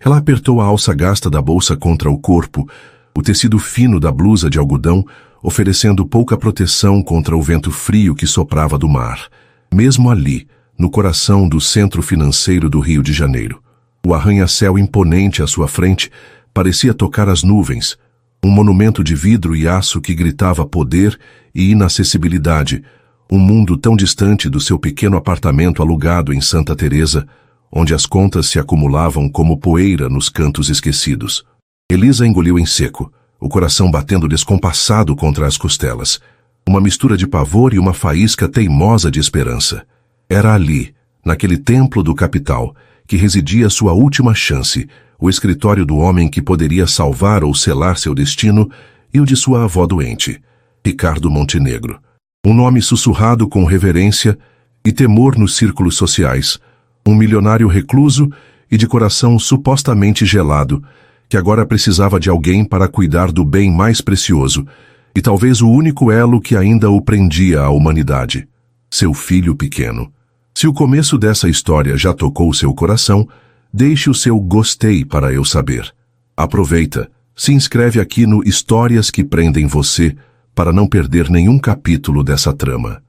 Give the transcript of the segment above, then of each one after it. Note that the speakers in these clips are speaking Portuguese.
Ela apertou a alça gasta da bolsa contra o corpo, o tecido fino da blusa de algodão, oferecendo pouca proteção contra o vento frio que soprava do mar. Mesmo ali, no coração do centro financeiro do Rio de Janeiro. O arranha-céu imponente à sua frente parecia tocar as nuvens, um monumento de vidro e aço que gritava poder e inacessibilidade, um mundo tão distante do seu pequeno apartamento alugado em Santa Teresa, onde as contas se acumulavam como poeira nos cantos esquecidos. Elisa engoliu em seco, o coração batendo descompassado contra as costelas. Uma mistura de pavor e uma faísca teimosa de esperança. Era ali, naquele templo do capital, que residia sua última chance, o escritório do homem que poderia salvar ou selar seu destino e o de sua avó doente, Ricardo Montenegro. Um nome sussurrado com reverência e temor nos círculos sociais, um milionário recluso e de coração supostamente gelado, que agora precisava de alguém para cuidar do bem mais precioso, e talvez o único elo que ainda o prendia à humanidade, seu filho pequeno. Se o começo dessa história já tocou seu coração, deixe o seu gostei para eu saber. Aproveita, se inscreve aqui no Histórias que Prendem Você, para não perder nenhum capítulo dessa trama.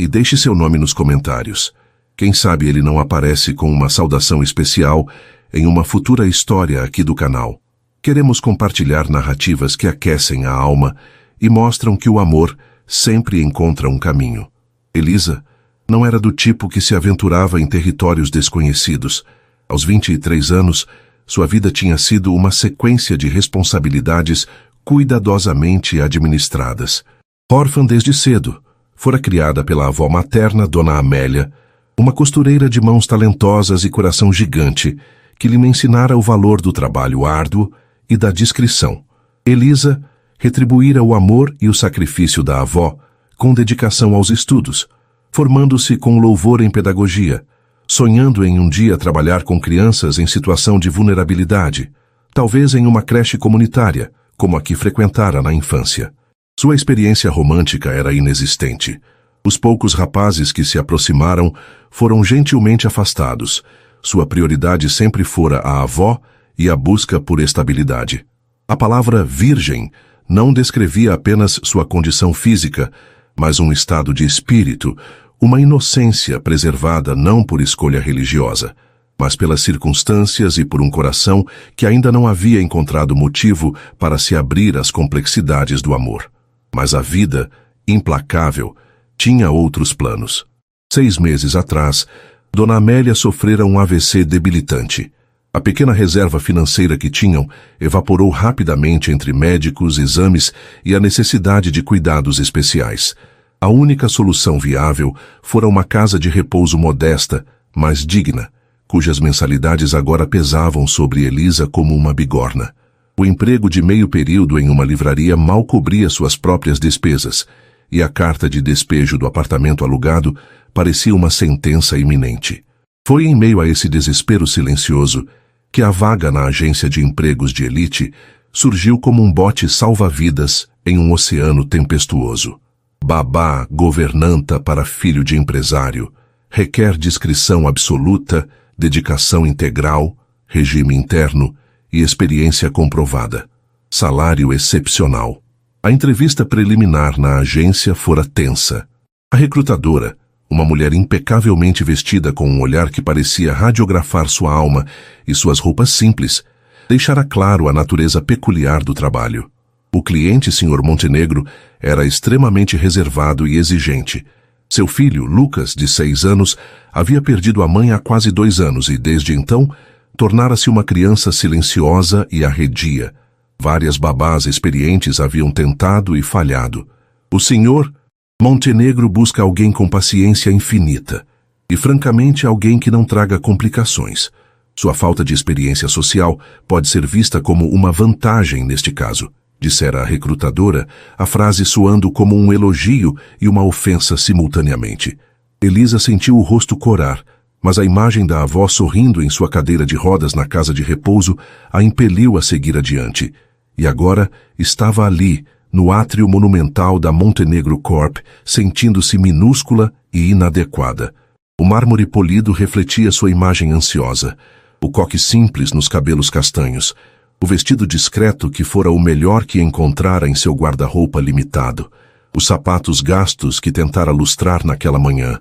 E deixe seu nome nos comentários. Quem sabe ele não aparece com uma saudação especial em uma futura história aqui do canal. Queremos compartilhar narrativas que aquecem a alma e mostram que o amor sempre encontra um caminho. Elisa não era do tipo que se aventurava em territórios desconhecidos. Aos 23 anos, sua vida tinha sido uma sequência de responsabilidades cuidadosamente administradas. Órfã desde cedo, fora criada pela avó materna, Dona Amélia, uma costureira de mãos talentosas e coração gigante, que lhe ensinara o valor do trabalho árduo e da discrição. Elisa retribuíra o amor e o sacrifício da avó com dedicação aos estudos, formando-se com louvor em pedagogia, sonhando em um dia trabalhar com crianças em situação de vulnerabilidade, talvez em uma creche comunitária, como a que frequentara na infância. Sua experiência romântica era inexistente. Os poucos rapazes que se aproximaram foram gentilmente afastados. Sua prioridade sempre fora a avó e a busca por estabilidade. A palavra virgem não descrevia apenas sua condição física, mas um estado de espírito, uma inocência preservada não por escolha religiosa, mas pelas circunstâncias e por um coração que ainda não havia encontrado motivo para se abrir às complexidades do amor. Mas a vida, implacável, tinha outros planos. 6 meses atrás, Dona Amélia sofrera um AVC debilitante. A pequena reserva financeira que tinham evaporou rapidamente entre médicos, exames e a necessidade de cuidados especiais. A única solução viável fora uma casa de repouso modesta, mas digna, cujas mensalidades agora pesavam sobre Elisa como uma bigorna. O emprego de meio período em uma livraria mal cobria suas próprias despesas, e a carta de despejo do apartamento alugado parecia uma sentença iminente. Foi em meio a esse desespero silencioso que a vaga na agência de empregos de elite surgiu como um bote salva-vidas em um oceano tempestuoso. Babá, governanta para filho de empresário, requer discrição absoluta, dedicação integral, regime interno e experiência comprovada. Salário excepcional. A entrevista preliminar na agência fora tensa. A recrutadora, uma mulher impecavelmente vestida com um olhar que parecia radiografar sua alma e suas roupas simples, deixara claro a natureza peculiar do trabalho. O cliente, Sr. Montenegro, era extremamente reservado e exigente. Seu filho, Lucas, de 6 anos, havia perdido a mãe há quase 2 anos e, desde então, tornara-se uma criança silenciosa e arredia. Várias babás experientes haviam tentado e falhado. O Sr. Montenegro busca alguém com paciência infinita e, francamente, alguém que não traga complicações. Sua falta de experiência social pode ser vista como uma vantagem neste caso, dissera a recrutadora, a frase soando como um elogio e uma ofensa simultaneamente. Elisa sentiu o rosto corar, mas a imagem da avó sorrindo em sua cadeira de rodas na casa de repouso a impeliu a seguir adiante. E agora estava ali, no átrio monumental da Montenegro Corp, sentindo-se minúscula e inadequada. O mármore polido refletia sua imagem ansiosa. o coque simples nos cabelos castanhos, o vestido discreto que fora o melhor que encontrara em seu guarda-roupa limitado, os sapatos gastos que tentara lustrar naquela manhã.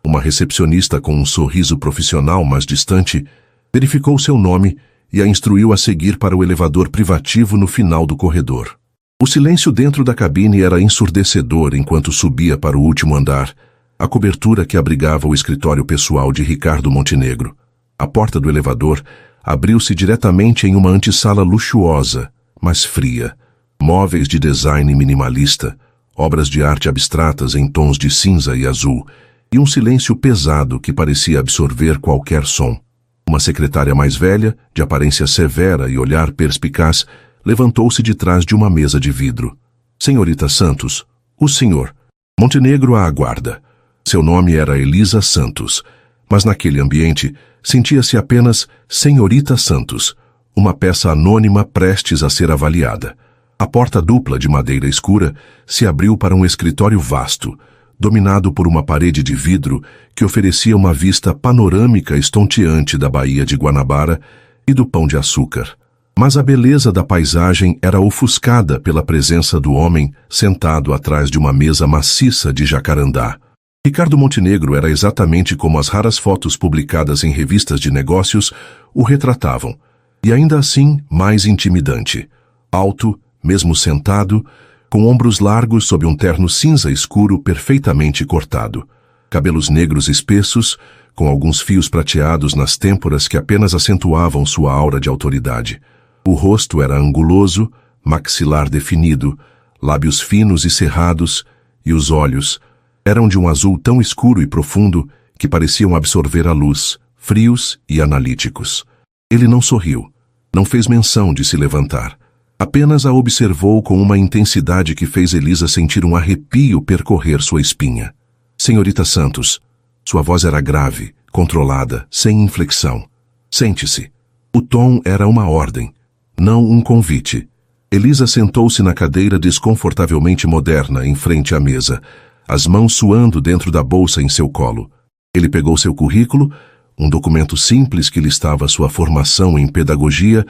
Uma recepcionista com um sorriso profissional mas distante verificou seu nome e a instruiu a seguir para o elevador privativo no final do corredor. O silêncio dentro da cabine era ensurdecedor enquanto subia para o último andar, a cobertura que abrigava o escritório pessoal de Ricardo Montenegro. A porta do elevador abriu-se diretamente em uma antessala luxuosa, mas fria. Móveis de design minimalista, obras de arte abstratas em tons de cinza e azul, e um silêncio pesado que parecia absorver qualquer som. Uma secretária mais velha, de aparência severa e olhar perspicaz, levantou-se de trás de uma mesa de vidro. Senhorita Santos, o senhor. Montenegro a aguarda. Seu nome era Elisa Santos, mas naquele ambiente sentia-se apenas Senhorita Santos, uma peça anônima prestes a ser avaliada. A porta dupla de madeira escura se abriu para um escritório vasto, dominado por uma parede de vidro que oferecia uma vista panorâmica estonteante da Baía de Guanabara e do Pão de Açúcar. Mas a beleza da paisagem era ofuscada pela presença do homem sentado atrás de uma mesa maciça de jacarandá. Ricardo Montenegro era exatamente como as raras fotos publicadas em revistas de negócios o retratavam, e ainda assim mais intimidante. Alto, mesmo sentado, com ombros largos sob um terno cinza escuro perfeitamente cortado. Cabelos negros espessos, com alguns fios prateados nas têmporas que apenas acentuavam sua aura de autoridade. O rosto era anguloso, maxilar definido, lábios finos e cerrados, e os olhos eram de um azul tão escuro e profundo que pareciam absorver a luz, frios e analíticos. Ele não sorriu, não fez menção de se levantar. Apenas a observou com uma intensidade que fez Elisa sentir um arrepio percorrer sua espinha. Senhorita Santos, sua voz era grave, controlada, sem inflexão. Sente-se. O tom era uma ordem, não um convite. Elisa sentou-se na cadeira desconfortavelmente moderna em frente à mesa, as mãos suando dentro da bolsa em seu colo. Ele pegou seu currículo, um documento simples que listava sua formação em pedagogia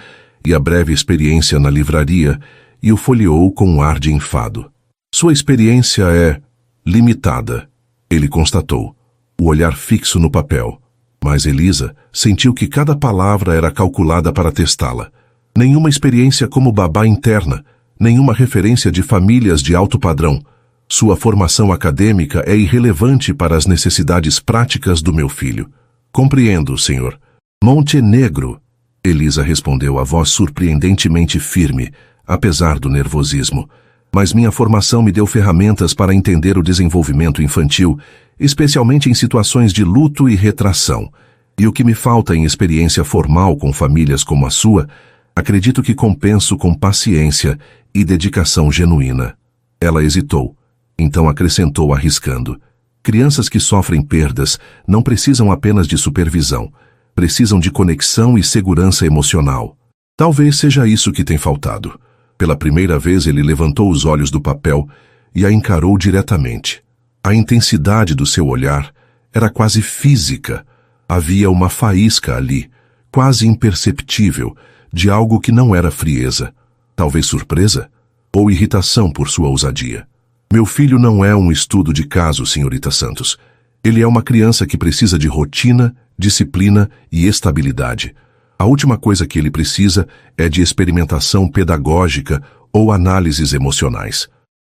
e a breve experiência na livraria, e o folheou com um ar de enfado. Sua experiência é limitada, ele constatou, o olhar fixo no papel. Mas Elisa sentiu que cada palavra era calculada para testá-la. Nenhuma experiência como babá interna, nenhuma referência de famílias de alto padrão. Sua formação acadêmica é irrelevante para as necessidades práticas do meu filho. Compreendo, senhor. Montenegro, Elisa respondeu a voz surpreendentemente firme, apesar do nervosismo. Mas minha formação me deu ferramentas para entender o desenvolvimento infantil, especialmente em situações de luto e retração. E o que me falta em experiência formal com famílias como a sua, acredito que compenso com paciência e dedicação genuína. Ela hesitou, então acrescentou arriscando. Crianças que sofrem perdas não precisam apenas de supervisão, precisam de conexão e segurança emocional. Talvez seja isso que tem faltado. Pela primeira vez ele levantou os olhos do papel e a encarou diretamente. A intensidade do seu olhar era quase física. Havia uma faísca ali, quase imperceptível, de algo que não era frieza. Talvez surpresa? Ou irritação por sua ousadia. Meu filho não é um estudo de caso, senhorita Santos. Ele é uma criança que precisa de rotina, disciplina e estabilidade. A última coisa que ele precisa é de experimentação pedagógica ou análises emocionais.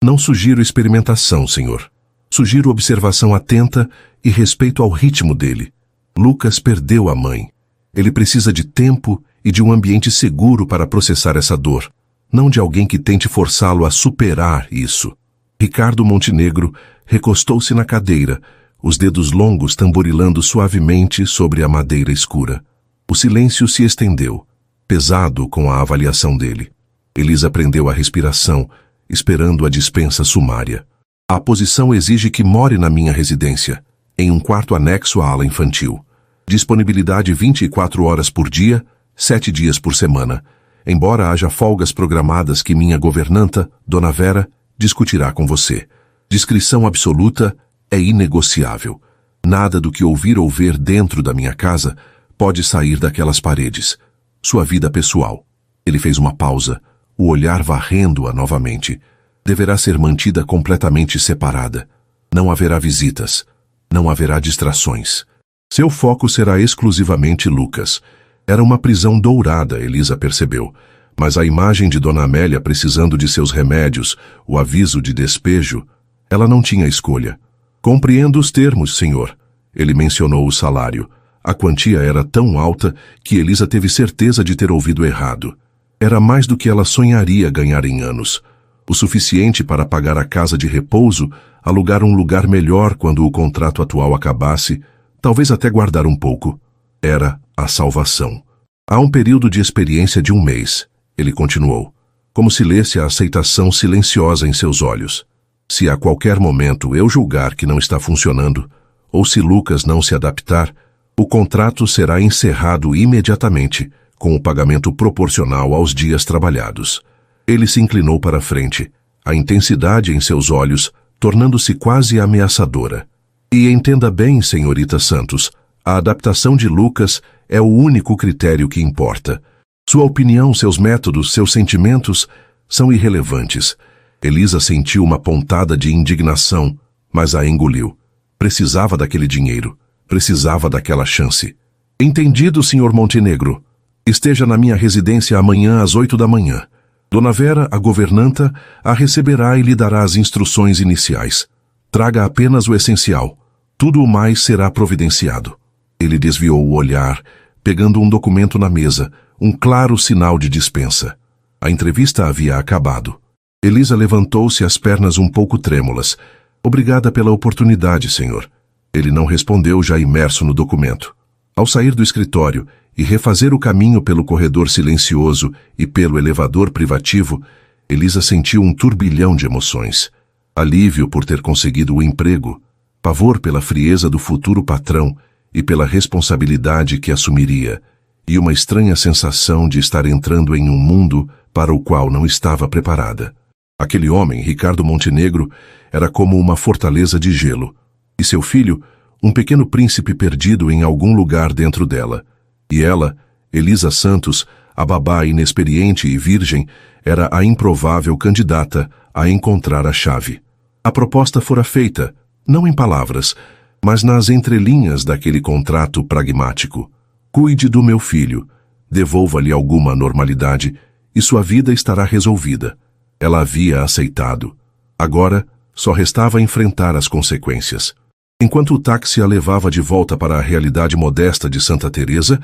Não sugiro experimentação, senhor. Sugiro observação atenta e respeito ao ritmo dele. Lucas perdeu a mãe. Ele precisa de tempo e de um ambiente seguro para processar essa dor, não de alguém que tente forçá-lo a superar isso. Ricardo Montenegro recostou-se na cadeira, os dedos longos tamborilando suavemente sobre a madeira escura. O silêncio se estendeu, pesado com a avaliação dele. Elisa prendeu a respiração, esperando a dispensa sumária. A posição exige que more na minha residência, em um quarto anexo à ala infantil. Disponibilidade 24 horas por dia, 7 dias por semana, embora haja folgas programadas que minha governanta, Dona Vera, discutirá com você. Discrição absoluta é inegociável. Nada do que ouvir ou ver dentro da minha casa Pode sair daquelas paredes. Sua vida pessoal. Ele fez uma pausa, o olhar varrendo-a novamente. Deverá ser mantida completamente separada. Não haverá visitas. Não haverá distrações. Seu foco será exclusivamente Lucas. Era uma prisão dourada, Elisa percebeu. Mas a imagem de Dona Amélia precisando de seus remédios, o aviso de despejo, ela não tinha escolha. Compreendo os termos, senhor. Ele mencionou o salário. A quantia era tão alta que Elisa teve certeza de ter ouvido errado. Era mais do que ela sonharia ganhar em anos. O suficiente para pagar a casa de repouso, alugar um lugar melhor quando o contrato atual acabasse, talvez até guardar um pouco. Era a salvação. Há um período de experiência de 1 mês, ele continuou, como se lesse a aceitação silenciosa em seus olhos. Se a qualquer momento eu julgar que não está funcionando, ou se Lucas não se adaptar, o contrato será encerrado imediatamente, com o pagamento proporcional aos dias trabalhados. Ele se inclinou para a frente, a intensidade em seus olhos tornando-se quase ameaçadora. E entenda bem, senhorita Santos, a adaptação de Lucas é o único critério que importa. Sua opinião, seus métodos, seus sentimentos são irrelevantes. Elisa sentiu uma pontada de indignação, mas a engoliu. Precisava daquele dinheiro. Precisava daquela chance. Entendido, Sr. Montenegro. Esteja na minha residência amanhã às 8 da manhã. Dona Vera, a governanta, a receberá e lhe dará as instruções iniciais. Traga apenas o essencial. Tudo o mais será providenciado. Ele desviou o olhar, pegando um documento na mesa, um claro sinal de dispensa. A entrevista havia acabado. Elisa levantou-se, as pernas um pouco trêmulas. Obrigada pela oportunidade, senhor. Ele não respondeu, já imerso no documento. Ao sair do escritório e refazer o caminho pelo corredor silencioso e pelo elevador privativo, Elisa sentiu um turbilhão de emoções. Alívio por ter conseguido o emprego, pavor pela frieza do futuro patrão e pela responsabilidade que assumiria, e uma estranha sensação de estar entrando em um mundo para o qual não estava preparada. Aquele homem, Ricardo Montenegro, era como uma fortaleza de gelo, e seu filho, um pequeno príncipe perdido em algum lugar dentro dela. E ela, Elisa Santos, a babá inexperiente e virgem, era a improvável candidata a encontrar a chave. A proposta fora feita, não em palavras, mas nas entrelinhas daquele contrato pragmático. Cuide do meu filho, devolva-lhe alguma normalidade e sua vida estará resolvida. Ela havia aceitado. Agora, só restava enfrentar as consequências. Enquanto o táxi a levava de volta para a realidade modesta de Santa Teresa,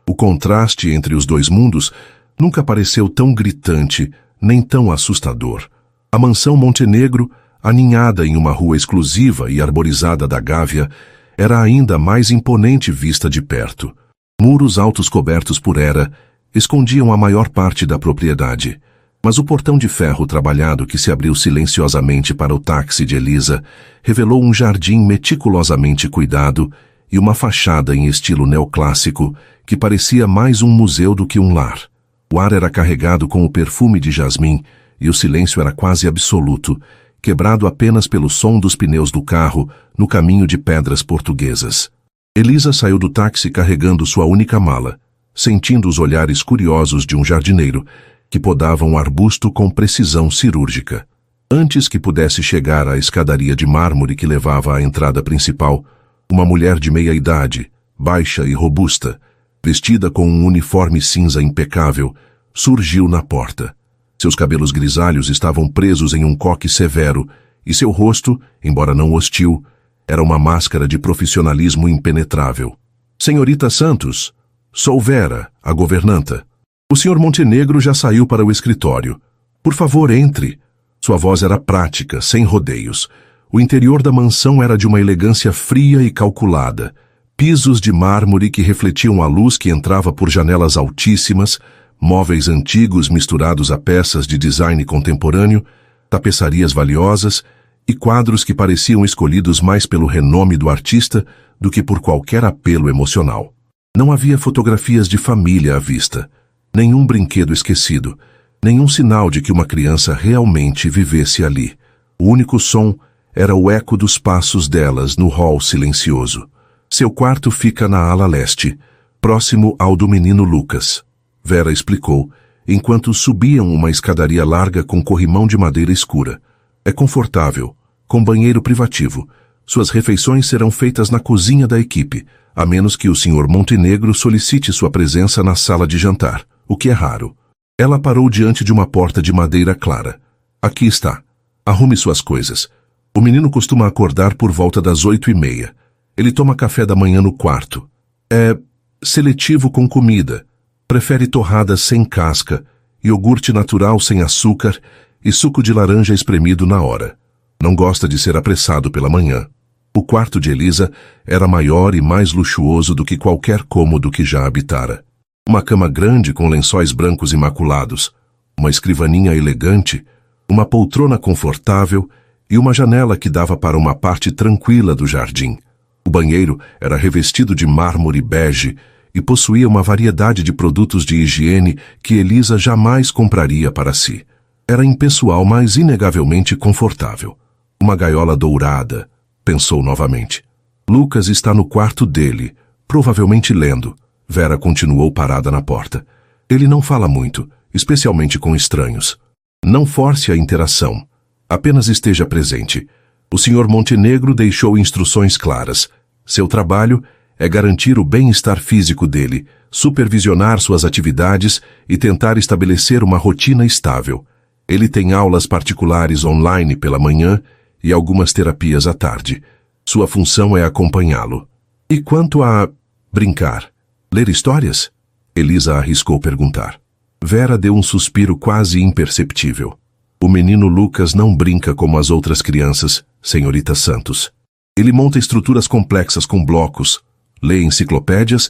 o contraste entre os dois mundos nunca pareceu tão gritante, nem tão assustador. A mansão Montenegro, aninhada em uma rua exclusiva e arborizada da Gávea, era ainda mais imponente vista de perto. Muros altos cobertos por era escondiam a maior parte da propriedade, mas o portão de ferro trabalhado que se abriu silenciosamente para o táxi de Elisa revelou um jardim meticulosamente cuidado e uma fachada em estilo neoclássico que parecia mais um museu do que um lar. O ar era carregado com o perfume de jasmim e o silêncio era quase absoluto, quebrado apenas pelo som dos pneus do carro no caminho de pedras portuguesas. Elisa saiu do táxi carregando sua única mala, sentindo os olhares curiosos de um jardineiro que podava um arbusto com precisão cirúrgica. Antes que pudesse chegar à escadaria de mármore que levava à entrada principal, uma mulher de meia-idade, baixa e robusta, vestida com um uniforme cinza impecável, surgiu na porta. Seus cabelos grisalhos estavam presos em um coque severo e seu rosto, embora não hostil, era uma máscara de profissionalismo impenetrável. Senhorita Santos, sou Vera, a governanta. O Sr. Montenegro já saiu para o escritório. Por favor, entre. Sua voz era prática, sem rodeios. O interior da mansão era de uma elegância fria e calculada. Pisos de mármore que refletiam a luz que entrava por janelas altíssimas, móveis antigos misturados a peças de design contemporâneo, tapeçarias valiosas e quadros que pareciam escolhidos mais pelo renome do artista do que por qualquer apelo emocional. Não havia fotografias de família à vista, nenhum brinquedo esquecido, nenhum sinal de que uma criança realmente vivesse ali. O único som era o eco dos passos delas no hall silencioso. Seu quarto fica na ala leste. próximo ao do menino Lucas. Vera explicou, enquanto subiam uma escadaria larga com corrimão de madeira escura. É confortável, com banheiro privativo. Suas refeições serão feitas na cozinha da equipe, a menos que o Sr. Montenegro solicite sua presença na sala de jantar, o que é raro. Ela parou diante de uma porta de madeira clara. Aqui está. Arrume suas coisas. O menino costuma acordar por volta das 8h30. Ele toma café da manhã no quarto. É seletivo com comida. Prefere torradas sem casca, iogurte natural sem açúcar e suco de laranja espremido na hora. Não gosta de ser apressado pela manhã. O quarto de Elisa era maior e mais luxuoso do que qualquer cômodo que já habitara. Uma cama grande com lençóis brancos imaculados, uma escrivaninha elegante, uma poltrona confortável e uma janela que dava para uma parte tranquila do jardim. O banheiro era revestido de mármore bege e possuía uma variedade de produtos de higiene que Elisa jamais compraria para si. Era impessoal, mas inegavelmente confortável. Uma gaiola dourada, pensou novamente. Lucas está no quarto dele, provavelmente lendo. Vera continuou parada na porta. Ele não fala muito, especialmente com estranhos. Não force a interação. Apenas esteja presente. O Sr. Montenegro deixou instruções claras. Seu trabalho é garantir o bem-estar físico dele, supervisionar suas atividades e tentar estabelecer uma rotina estável. Ele tem aulas particulares online pela manhã e algumas terapias à tarde. Sua função é acompanhá-lo. E quanto a brincar? Ler histórias? Elisa arriscou perguntar. Vera deu um suspiro quase imperceptível. O menino Lucas não brinca como as outras crianças, senhorita Santos. Ele monta estruturas complexas com blocos, lê enciclopédias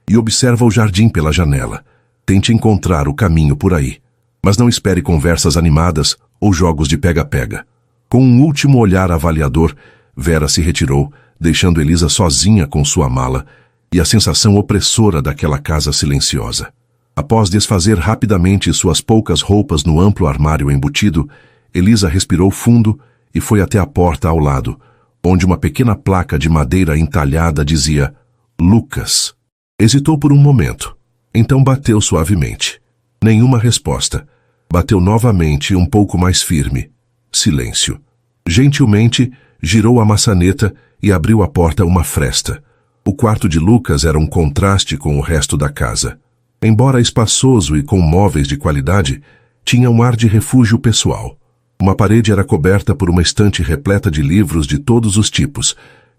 e observa o jardim pela janela. Tente encontrar o caminho por aí. Mas não espere conversas animadas ou jogos de pega-pega. Com um último olhar avaliador, Vera se retirou, deixando Elisa sozinha com sua mala e a sensação opressora daquela casa silenciosa. Após desfazer rapidamente suas poucas roupas no amplo armário embutido, Elisa respirou fundo e foi até a porta ao lado, onde uma pequena placa de madeira entalhada dizia Lucas. Hesitou por um momento, então bateu suavemente. Nenhuma resposta. Bateu novamente, um pouco mais firme. Silêncio. Gentilmente, girou a maçaneta e abriu a porta uma fresta. O quarto de Lucas era um contraste com o resto da casa. Embora espaçoso e com móveis de qualidade, tinha um ar de refúgio pessoal. Uma parede era coberta por uma estante repleta de livros de todos os tipos,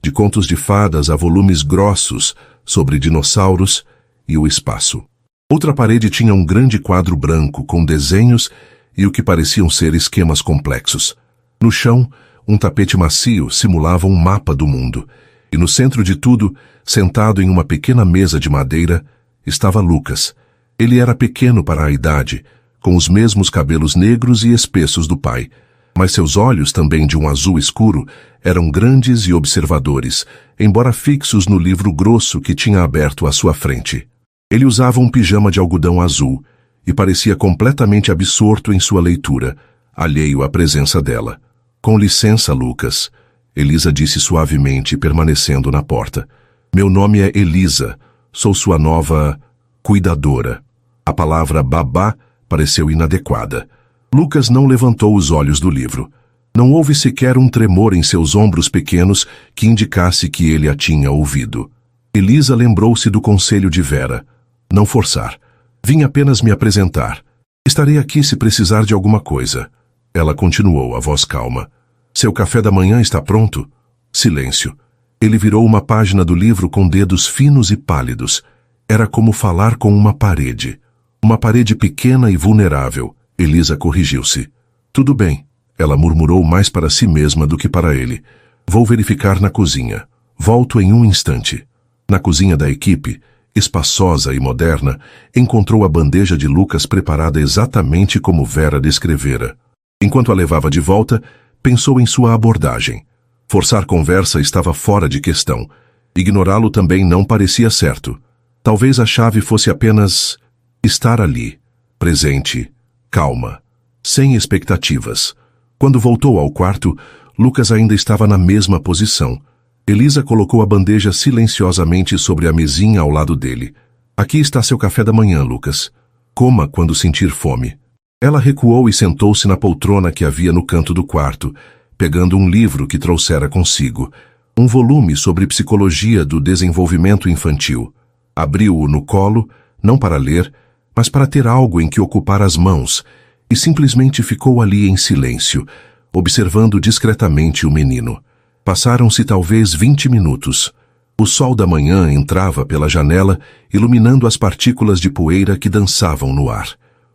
de contos de fadas a volumes grossos sobre dinossauros e o espaço. Outra parede tinha um grande quadro branco com desenhos e o que pareciam ser esquemas complexos. No chão, um tapete macio simulava um mapa do mundo, e no centro de tudo, sentado em uma pequena mesa de madeira, estava Lucas. Ele era pequeno para a idade, com os mesmos cabelos negros e espessos do pai, mas seus olhos, também de um azul escuro, eram grandes e observadores, embora fixos no livro grosso que tinha aberto à sua frente. Ele usava um pijama de algodão azul e parecia completamente absorto em sua leitura, alheio à presença dela. Com licença, Lucas, Elisa disse suavemente, permanecendo na porta. Meu nome é Elisa, sou sua nova cuidadora. A palavra babá pareceu inadequada. Lucas não levantou os olhos do livro. Não houve sequer um tremor em seus ombros pequenos que indicasse que ele a tinha ouvido. Elisa lembrou-se do conselho de Vera. Não forçar. Vim apenas me apresentar. Estarei aqui se precisar de alguma coisa. Ela continuou, a voz calma. Seu café da manhã está pronto? Silêncio. Ele virou uma página do livro com dedos finos e pálidos. Era como falar com uma parede. Uma parede pequena e vulnerável. Elisa corrigiu-se. Tudo bem. Ela murmurou mais para si mesma do que para ele. Vou verificar na cozinha. Volto em um instante. Na cozinha da equipe, espaçosa e moderna, encontrou a bandeja de Lucas preparada exatamente como Vera descrevera. Enquanto a levava de volta, pensou em sua abordagem. Forçar conversa estava fora de questão. Ignorá-lo também não parecia certo. Talvez a chave fosse apenas estar ali, presente, calma, sem expectativas. Quando voltou ao quarto, Lucas ainda estava na mesma posição. Elisa colocou a bandeja silenciosamente sobre a mesinha ao lado dele. Aqui está seu café da manhã, Lucas. Coma quando sentir fome. Ela recuou e sentou-se na poltrona que havia no canto do quarto, pegando um livro que trouxera consigo, um volume sobre psicologia do desenvolvimento infantil. Abriu-o no colo, não para ler, mas para ter algo em que ocupar as mãos, e simplesmente ficou ali em silêncio, observando discretamente o menino. Passaram-se talvez 20 minutos. O sol da manhã entrava pela janela, iluminando as partículas de poeira que dançavam no ar.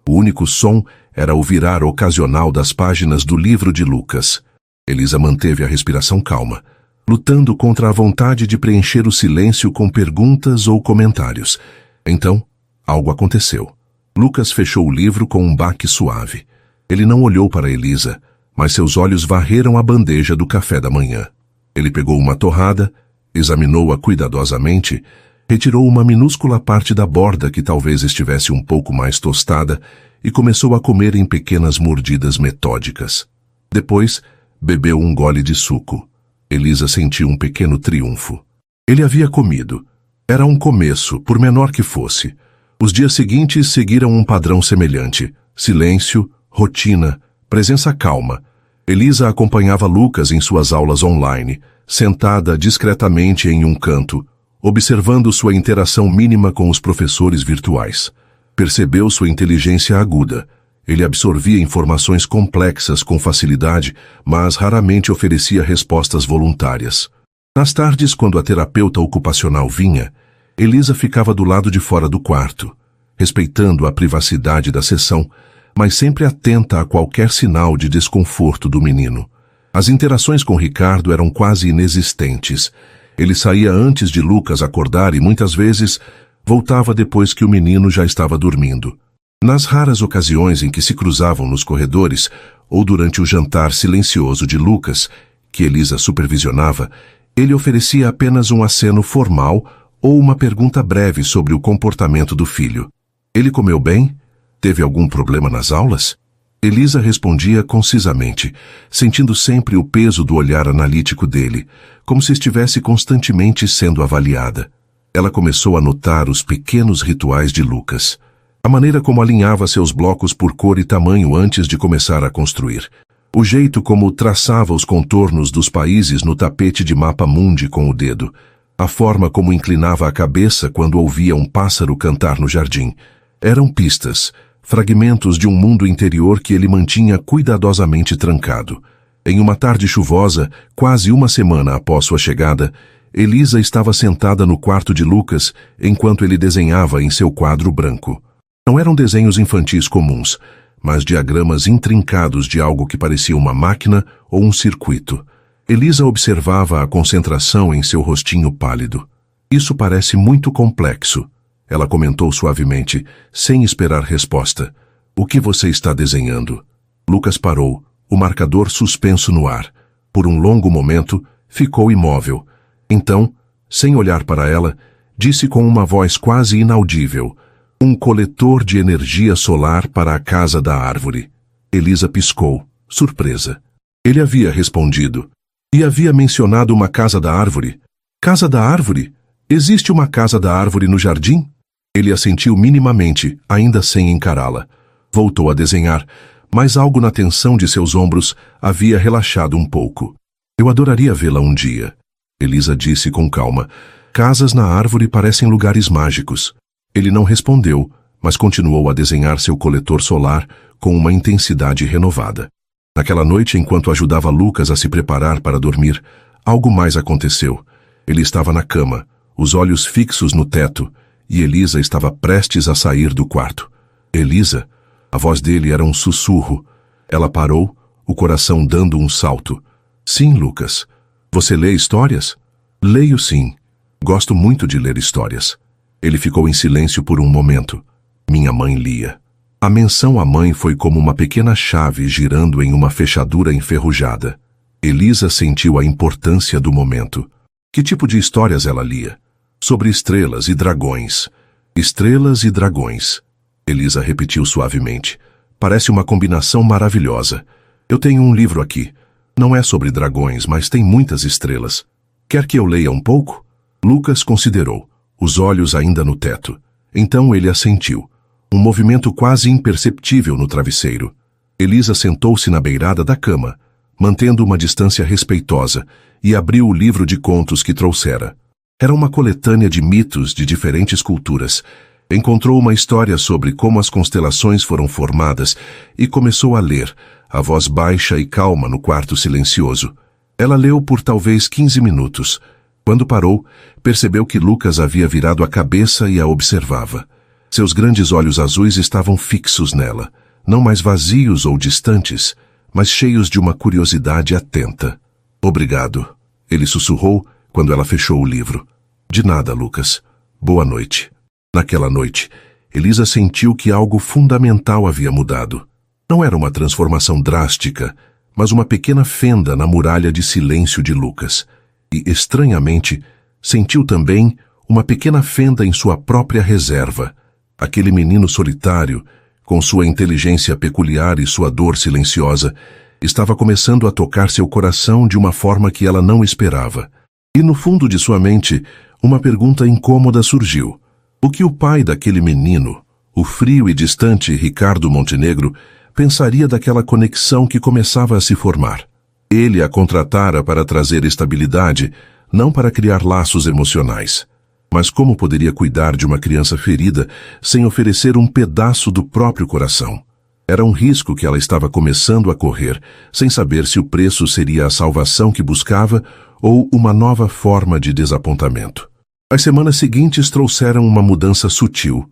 O único som era o virar ocasional das páginas do livro de Lucas. Elisa manteve a respiração calma, lutando contra a vontade de preencher o silêncio com perguntas ou comentários. Então, algo aconteceu. Lucas fechou o livro com um baque suave. Ele não olhou para Elisa, mas seus olhos varreram a bandeja do café da manhã. Ele pegou uma torrada, examinou-a cuidadosamente, retirou uma minúscula parte da borda que talvez estivesse um pouco mais tostada e começou a comer em pequenas mordidas metódicas. Depois, bebeu um gole de suco. Elisa sentiu um pequeno triunfo. Ele havia comido. Era um começo, por menor que fosse. Os dias seguintes seguiram um padrão semelhante. Silêncio, rotina, presença calma. Elisa acompanhava Lucas em suas aulas online, sentada discretamente em um canto, observando sua interação mínima com os professores virtuais. Percebeu sua inteligência aguda. Ele absorvia informações complexas com facilidade, mas raramente oferecia respostas voluntárias. Nas tardes, quando a terapeuta ocupacional vinha, Elisa ficava do lado de fora do quarto, respeitando a privacidade da sessão, mas sempre atenta a qualquer sinal de desconforto do menino. As interações com Ricardo eram quase inexistentes. Ele saía antes de Lucas acordar e muitas vezes voltava depois que o menino já estava dormindo. Nas raras ocasiões em que se cruzavam nos corredores ou durante o jantar silencioso de Lucas, que Elisa supervisionava, ele oferecia apenas um aceno formal ou uma pergunta breve sobre o comportamento do filho. Ele comeu bem? Teve algum problema nas aulas? Elisa respondia concisamente, sentindo sempre o peso do olhar analítico dele, como se estivesse constantemente sendo avaliada. Ela começou a notar os pequenos rituais de Lucas, a maneira como alinhava seus blocos por cor e tamanho antes de começar a construir, o jeito como traçava os contornos dos países no tapete de mapa mundi com o dedo, a forma como inclinava a cabeça quando ouvia um pássaro cantar no jardim. Eram pistas, fragmentos de um mundo interior que ele mantinha cuidadosamente trancado. Em uma tarde chuvosa, quase uma semana após sua chegada, Elisa estava sentada no quarto de Lucas enquanto ele desenhava em seu quadro branco. Não eram desenhos infantis comuns, mas diagramas intrincados de algo que parecia uma máquina ou um circuito. Elisa observava a concentração em seu rostinho pálido. Isso parece muito complexo, ela comentou suavemente, sem esperar resposta. O que você está desenhando? Lucas parou, o marcador suspenso no ar. Por um longo momento, ficou imóvel. Então, sem olhar para ela, disse com uma voz quase inaudível: um coletor de energia solar para a casa da árvore. Elisa piscou, surpresa. Ele havia respondido. E havia mencionado uma casa da árvore. Casa da árvore? Existe uma casa da árvore no jardim? Ele assentiu minimamente, ainda sem encará-la. Voltou a desenhar, mas algo na tensão de seus ombros havia relaxado um pouco. Eu adoraria vê-la um dia, Elisa disse com calma. Casas na árvore parecem lugares mágicos. Ele não respondeu, mas continuou a desenhar seu coletor solar com uma intensidade renovada. Naquela noite, enquanto ajudava Lucas a se preparar para dormir, algo mais aconteceu. Ele estava na cama, os olhos fixos no teto, e Elisa estava prestes a sair do quarto. Elisa? A voz dele era um sussurro. Ela parou, o coração dando um salto. Sim, Lucas. Você lê histórias? Leio sim. Gosto muito de ler histórias. Ele ficou em silêncio por um momento. Minha mãe lia. A menção à mãe foi como uma pequena chave girando em uma fechadura enferrujada. Elisa sentiu a importância do momento. Que tipo de histórias ela lia? Sobre estrelas e dragões. Estrelas e dragões. Elisa repetiu suavemente. Parece uma combinação maravilhosa. Eu tenho um livro aqui. Não é sobre dragões, mas tem muitas estrelas. Quer que eu leia um pouco? Lucas considerou, os olhos ainda no teto. Então ele assentiu. Um movimento quase imperceptível no travesseiro. Elisa sentou-se na beirada da cama, mantendo uma distância respeitosa, e abriu o livro de contos que trouxera. Era uma coletânea de mitos de diferentes culturas. Encontrou uma história sobre como as constelações foram formadas e começou a ler, a voz baixa e calma no quarto silencioso. Ela leu por talvez 15 minutos. Quando parou, percebeu que Lucas havia virado a cabeça e a observava. Seus grandes olhos azuis estavam fixos nela, não mais vazios ou distantes, mas cheios de uma curiosidade atenta. Obrigado, ele sussurrou quando ela fechou o livro. De nada, Lucas. Boa noite. Naquela noite, Elisa sentiu que algo fundamental havia mudado. Não era uma transformação drástica, mas uma pequena fenda na muralha de silêncio de Lucas. E, estranhamente, sentiu também uma pequena fenda em sua própria reserva. Aquele menino solitário, com sua inteligência peculiar e sua dor silenciosa, estava começando a tocar seu coração de uma forma que ela não esperava. E no fundo de sua mente, uma pergunta incômoda surgiu. O que o pai daquele menino, o frio e distante Ricardo Montenegro, pensaria daquela conexão que começava a se formar? Ele a contratara para trazer estabilidade, não para criar laços emocionais. Mas como poderia cuidar de uma criança ferida sem oferecer um pedaço do próprio coração? Era um risco que ela estava começando a correr, sem saber se o preço seria a salvação que buscava ou uma nova forma de desapontamento. As semanas seguintes trouxeram uma mudança sutil,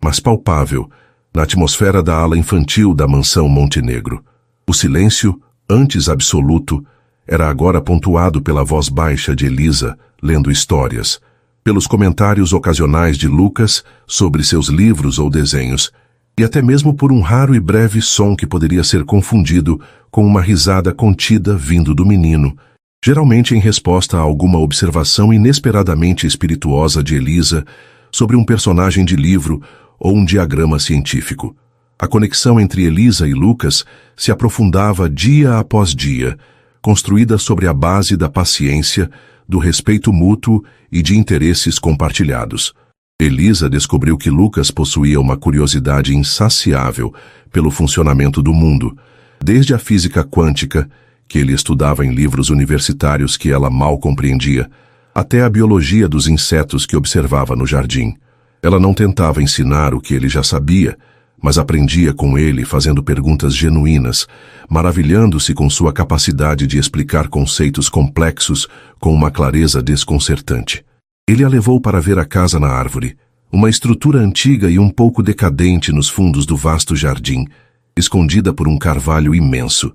mas palpável, na atmosfera da ala infantil da mansão Montenegro. O silêncio, antes absoluto, era agora pontuado pela voz baixa de Elisa, lendo histórias, pelos comentários ocasionais de Lucas sobre seus livros ou desenhos, e até mesmo por um raro e breve som que poderia ser confundido com uma risada contida vindo do menino, geralmente em resposta a alguma observação inesperadamente espirituosa de Elisa sobre um personagem de livro ou um diagrama científico. A conexão entre Elisa e Lucas se aprofundava dia após dia, construída sobre a base da paciência, do respeito mútuo e de interesses compartilhados. Elisa descobriu que Lucas possuía uma curiosidade insaciável pelo funcionamento do mundo, desde a física quântica, que ele estudava em livros universitários que ela mal compreendia, até a biologia dos insetos que observava no jardim. Ela não tentava ensinar o que ele já sabia, mas aprendia com ele fazendo perguntas genuínas, maravilhando-se com sua capacidade de explicar conceitos complexos com uma clareza desconcertante. Ele a levou para ver a casa na árvore, uma estrutura antiga e um pouco decadente nos fundos do vasto jardim, escondida por um carvalho imenso.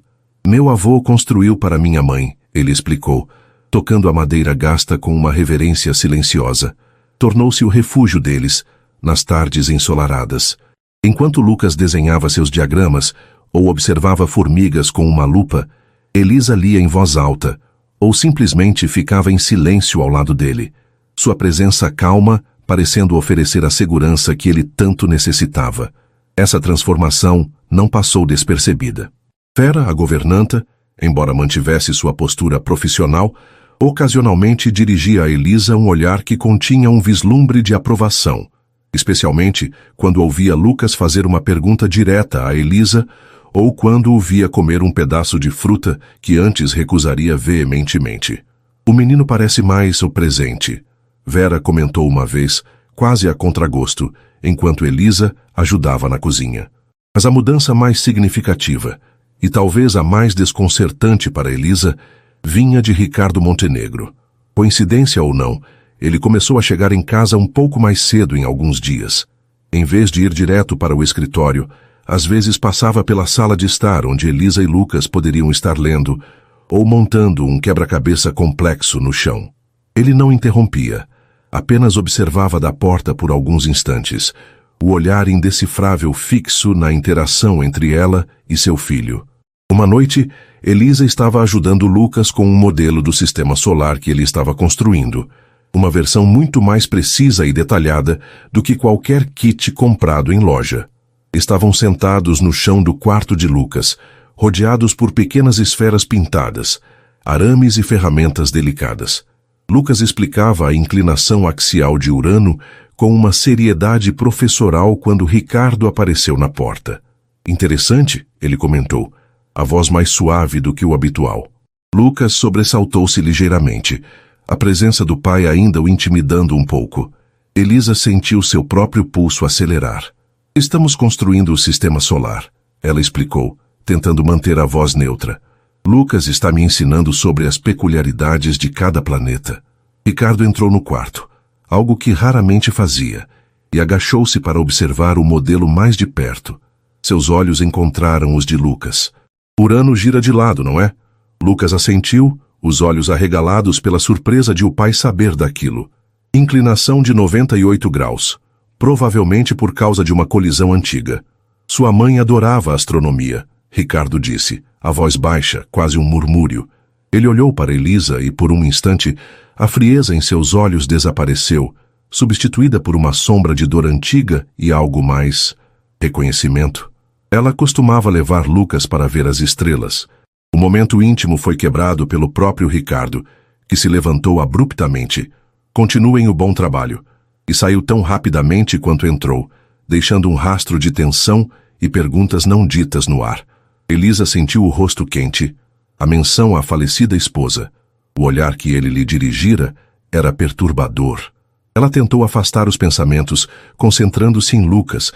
Meu avô construiu para minha mãe, ele explicou, tocando a madeira gasta com uma reverência silenciosa. Tornou-se o refúgio deles, nas tardes ensolaradas. Enquanto Lucas desenhava seus diagramas ou observava formigas com uma lupa, Elisa lia em voz alta, ou simplesmente ficava em silêncio ao lado dele, sua presença calma parecendo oferecer a segurança que ele tanto necessitava. Essa transformação não passou despercebida. Vera, a governanta, embora mantivesse sua postura profissional, ocasionalmente dirigia a Elisa um olhar que continha um vislumbre de aprovação, especialmente quando ouvia Lucas fazer uma pergunta direta a Elisa ou quando o via comer um pedaço de fruta que antes recusaria veementemente. O menino parece mais o presente, Vera comentou uma vez, quase a contragosto, enquanto Elisa ajudava na cozinha. Mas a mudança mais significativa, e talvez a mais desconcertante para Elisa, vinha de Ricardo Montenegro. Coincidência ou não, ele começou a chegar em casa um pouco mais cedo em alguns dias. Em vez de ir direto para o escritório, às vezes passava pela sala de estar onde Elisa e Lucas poderiam estar lendo ou montando um quebra-cabeça complexo no chão. Ele não interrompia, apenas observava da porta por alguns instantes, o olhar indecifrável fixo na interação entre ela e seu filho. Uma noite, Elisa estava ajudando Lucas com um modelo do sistema solar que ele estava construindo, uma versão muito mais precisa e detalhada do que qualquer kit comprado em loja. Estavam sentados no chão do quarto de Lucas, rodeados por pequenas esferas pintadas, arames e ferramentas delicadas. Lucas explicava a inclinação axial de Urano com uma seriedade professoral quando Ricardo apareceu na porta. Interessante, ele comentou, a voz mais suave do que o habitual. Lucas sobressaltou-se ligeiramente, a presença do pai ainda o intimidando um pouco. Elisa sentiu seu próprio pulso acelerar. Estamos construindo o sistema solar, ela explicou, tentando manter a voz neutra. Lucas está me ensinando sobre as peculiaridades de cada planeta. Ricardo entrou no quarto, algo que raramente fazia, e agachou-se para observar o modelo mais de perto. Seus olhos encontraram os de Lucas. Urano gira de lado, não é? Lucas assentiu, os olhos arregalados pela surpresa de o pai saber daquilo. Inclinação de 98 graus, provavelmente por causa de uma colisão antiga. Sua mãe adorava a astronomia, Ricardo disse, a voz baixa, quase um murmúrio. Ele olhou para Elisa e, por um instante, a frieza em seus olhos desapareceu, substituída por uma sombra de dor antiga e algo mais... reconhecimento. Ela costumava levar Lucas para ver as estrelas. O momento íntimo foi quebrado pelo próprio Ricardo, que se levantou abruptamente. Continuem o bom trabalho. E saiu tão rapidamente quanto entrou, deixando um rastro de tensão e perguntas não ditas no ar. Elisa sentiu o rosto quente. A menção à falecida esposa. O olhar que ele lhe dirigira era perturbador. Ela tentou afastar os pensamentos, concentrando-se em Lucas,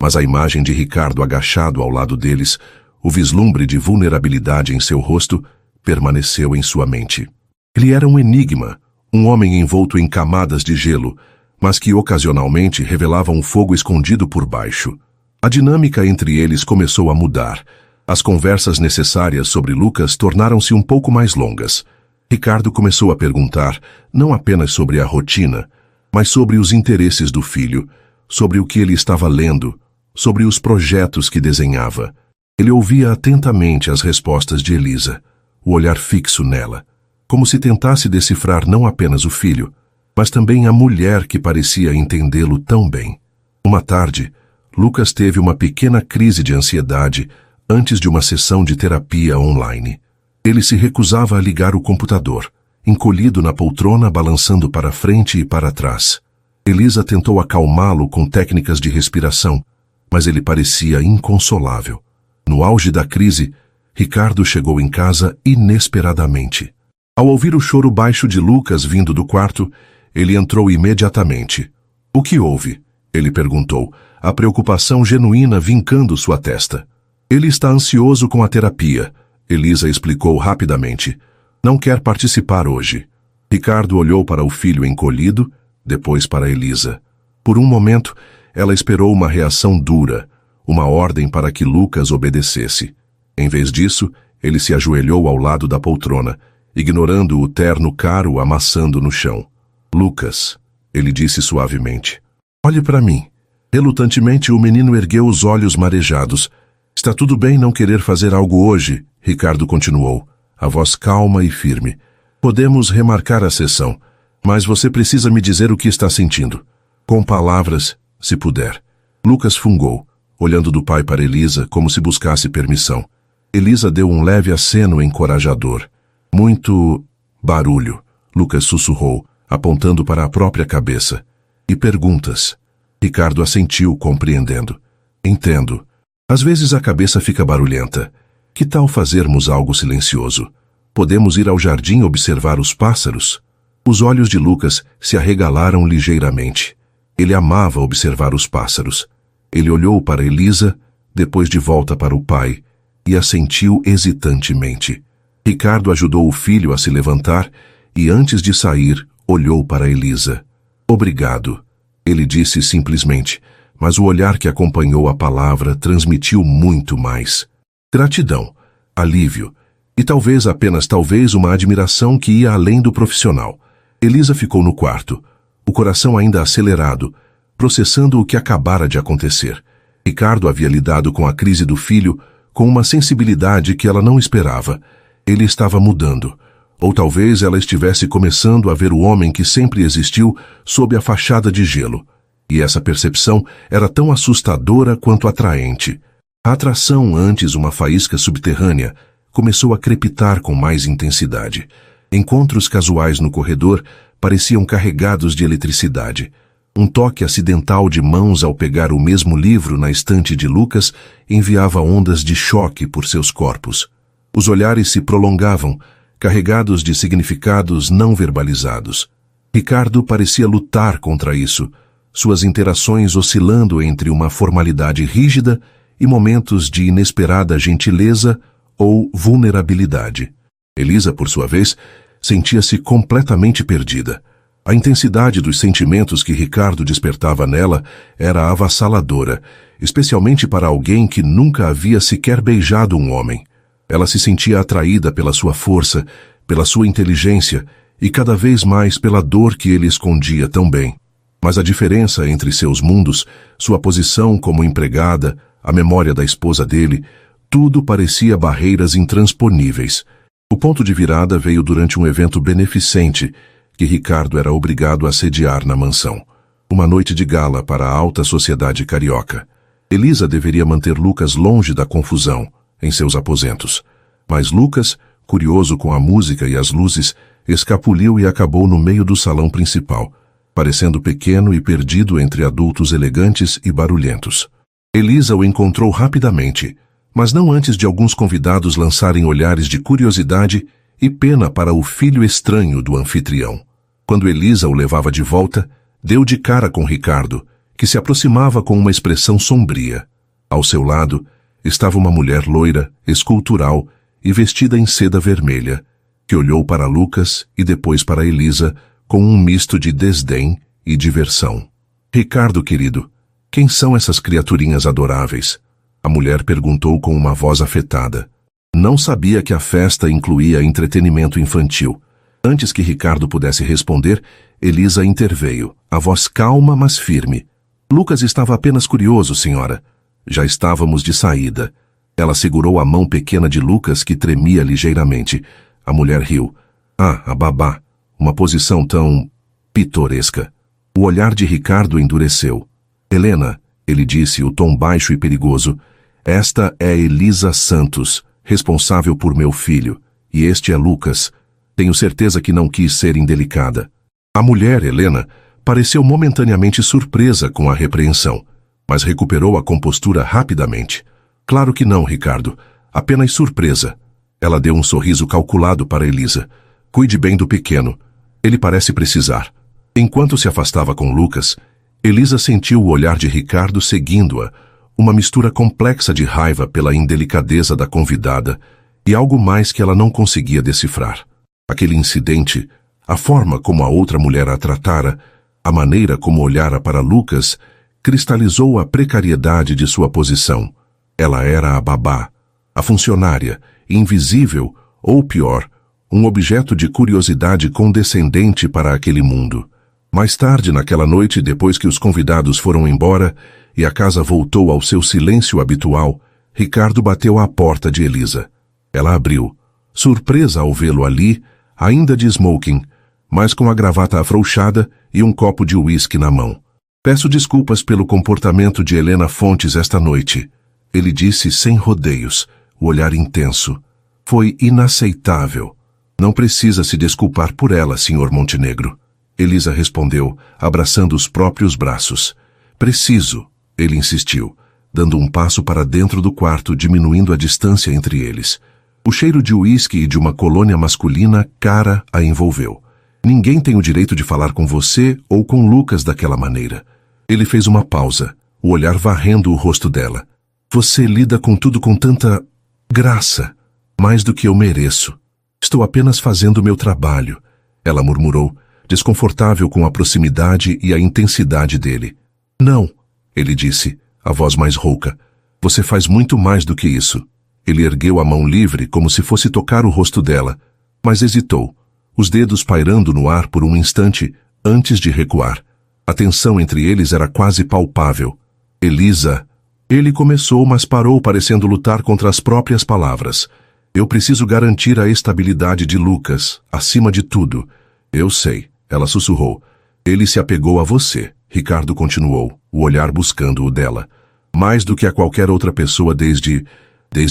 mas a imagem de Ricardo agachado ao lado deles, o vislumbre de vulnerabilidade em seu rosto, permaneceu em sua mente. Ele era um enigma, um homem envolto em camadas de gelo, mas que ocasionalmente revelava um fogo escondido por baixo. A dinâmica entre eles começou a mudar. As conversas necessárias sobre Lucas tornaram-se um pouco mais longas. Ricardo começou a perguntar, não apenas sobre a rotina, mas sobre os interesses do filho, sobre o que ele estava lendo, sobre os projetos que desenhava. Ele ouvia atentamente as respostas de Elisa, o olhar fixo nela, como se tentasse decifrar não apenas o filho, mas também a mulher que parecia entendê-lo tão bem. Uma tarde, Lucas teve uma pequena crise de ansiedade antes de uma sessão de terapia online. Ele se recusava a ligar o computador, encolhido na poltrona, balançando para frente e para trás. Elisa tentou acalmá-lo com técnicas de respiração, mas ele parecia inconsolável. No auge da crise, Ricardo chegou em casa inesperadamente. Ao ouvir o choro baixo de Lucas vindo do quarto, ele entrou imediatamente. — O que houve? Ele perguntou, a preocupação genuína vincando sua testa. — Ele está ansioso com a terapia, Elisa explicou rapidamente. Não quer participar hoje. Ricardo olhou para o filho encolhido, depois para Elisa. Por um momento, ela esperou uma reação dura, uma ordem para que Lucas obedecesse. Em vez disso, ele se ajoelhou ao lado da poltrona, ignorando o terno caro amassando no chão. — Lucas, ele disse suavemente. — Olhe para mim. Relutantemente, o menino ergueu os olhos marejados. — Está tudo bem não querer fazer algo hoje, Ricardo continuou, a voz calma e firme. Podemos remarcar a sessão, mas você precisa me dizer o que está sentindo. Com palavras, se puder. Lucas fungou, olhando do pai para Elisa como se buscasse permissão. Elisa deu um leve aceno encorajador. Muito barulho, Lucas sussurrou, apontando para a própria cabeça. E perguntas. Ricardo assentiu, compreendendo. Entendo. Às vezes a cabeça fica barulhenta. Que tal fazermos algo silencioso? Podemos ir ao jardim observar os pássaros? Os olhos de Lucas se arregalaram ligeiramente. Ele amava observar os pássaros. Ele olhou para Elisa, depois de volta para o pai, e assentiu hesitantemente. Ricardo ajudou o filho a se levantar e, antes de sair, olhou para Elisa. Obrigado, ele disse simplesmente, mas o olhar que acompanhou a palavra transmitiu muito mais. Gratidão, alívio, e talvez, apenas talvez, uma admiração que ia além do profissional. Elisa ficou no quarto, o coração ainda acelerado, processando o que acabara de acontecer. Ricardo havia lidado com a crise do filho com uma sensibilidade que ela não esperava. Ele estava mudando. Ou talvez ela estivesse começando a ver o homem que sempre existiu sob a fachada de gelo. E essa percepção era tão assustadora quanto atraente. A atração, antes uma faísca subterrânea, começou a crepitar com mais intensidade. Encontros casuais no corredor pareciam carregados de eletricidade. Um toque acidental de mãos ao pegar o mesmo livro na estante de Lucas enviava ondas de choque por seus corpos. Os olhares se prolongavam, carregados de significados não verbalizados. Ricardo parecia lutar contra isso, suas interações oscilando entre uma formalidade rígida e momentos de inesperada gentileza ou vulnerabilidade. Elisa, por sua vez, sentia-se completamente perdida. A intensidade dos sentimentos que Ricardo despertava nela era avassaladora, especialmente para alguém que nunca havia sequer beijado um homem. Ela se sentia atraída pela sua força, pela sua inteligência e cada vez mais pela dor que ele escondia tão bem. Mas a diferença entre seus mundos, sua posição como empregada, a memória da esposa dele, tudo parecia barreiras intransponíveis. O ponto de virada veio durante um evento beneficente que Ricardo era obrigado a sediar na mansão. Uma noite de gala para a alta sociedade carioca. Elisa deveria manter Lucas longe da confusão, em seus aposentos. Mas Lucas, curioso com a música e as luzes, escapuliu e acabou no meio do salão principal, parecendo pequeno e perdido entre adultos elegantes e barulhentos. Elisa o encontrou rapidamente, mas não antes de alguns convidados lançarem olhares de curiosidade e pena para o filho estranho do anfitrião. Quando Elisa o levava de volta, deu de cara com Ricardo, que se aproximava com uma expressão sombria. Ao seu lado estava uma mulher loira, escultural e vestida em seda vermelha, que olhou para Lucas e depois para Elisa com um misto de desdém e diversão. Ricardo, querido, quem são essas criaturinhas adoráveis? A mulher perguntou com uma voz afetada. Não sabia que a festa incluía entretenimento infantil. Antes que Ricardo pudesse responder, Elisa interveio, a voz calma, mas firme. Lucas estava apenas curioso, senhora. Já estávamos de saída. Ela segurou a mão pequena de Lucas, que tremia ligeiramente. A mulher riu. Ah, a babá. Uma posição tão pitoresca. O olhar de Ricardo endureceu. Helena, ele disse, o tom baixo e perigoso, esta é Elisa Santos, responsável por meu filho, e este é Lucas. Tenho certeza que não quis ser indelicada. A mulher, Helena, pareceu momentaneamente surpresa com a repreensão, mas recuperou a compostura rapidamente. Claro que não, Ricardo, apenas surpresa. Ela deu um sorriso calculado para Elisa. Cuide bem do pequeno. Ele parece precisar. Enquanto se afastava com Lucas, Elisa sentiu o olhar de Ricardo seguindo-a, uma mistura complexa de raiva pela indelicadeza da convidada e algo mais que ela não conseguia decifrar. Aquele incidente, a forma como a outra mulher a tratara, a maneira como olhara para Lucas, cristalizou a precariedade de sua posição. Ela era a babá, a funcionária, invisível, ou pior, um objeto de curiosidade condescendente para aquele mundo. Mais tarde naquela noite, depois que os convidados foram embora e a casa voltou ao seu silêncio habitual, Ricardo bateu à porta de Elisa. Ela abriu, surpresa ao vê-lo ali, ainda de smoking, mas com a gravata afrouxada e um copo de uísque na mão. Peço desculpas pelo comportamento de Helena Fontes esta noite, ele disse sem rodeios, o olhar intenso. Foi inaceitável. Não precisa se desculpar por ela, Sr. Montenegro. Elisa respondeu, abraçando os próprios braços. Preciso, ele insistiu, dando um passo para dentro do quarto, diminuindo a distância entre eles. O cheiro de uísque e de uma colônia masculina cara a envolveu. Ninguém tem o direito de falar com você ou com Lucas daquela maneira. Ele fez uma pausa, o olhar varrendo o rosto dela. Você lida com tudo com tanta graça, mais do que eu mereço. Estou apenas fazendo o meu trabalho, ela murmurou, desconfortável com a proximidade e a intensidade dele. Não, ele disse, a voz mais rouca. Você faz muito mais do que isso. Ele ergueu a mão livre como se fosse tocar o rosto dela, mas hesitou, os dedos pairando no ar por um instante antes de recuar. A tensão entre eles era quase palpável. Elisa... Ele começou, mas parou, parecendo lutar contra as próprias palavras. Eu preciso garantir a estabilidade de Lucas, acima de tudo. Eu sei, ela sussurrou. Ele se apegou a você, Ricardo continuou, o olhar buscando o dela. Mais do que a qualquer outra pessoa desde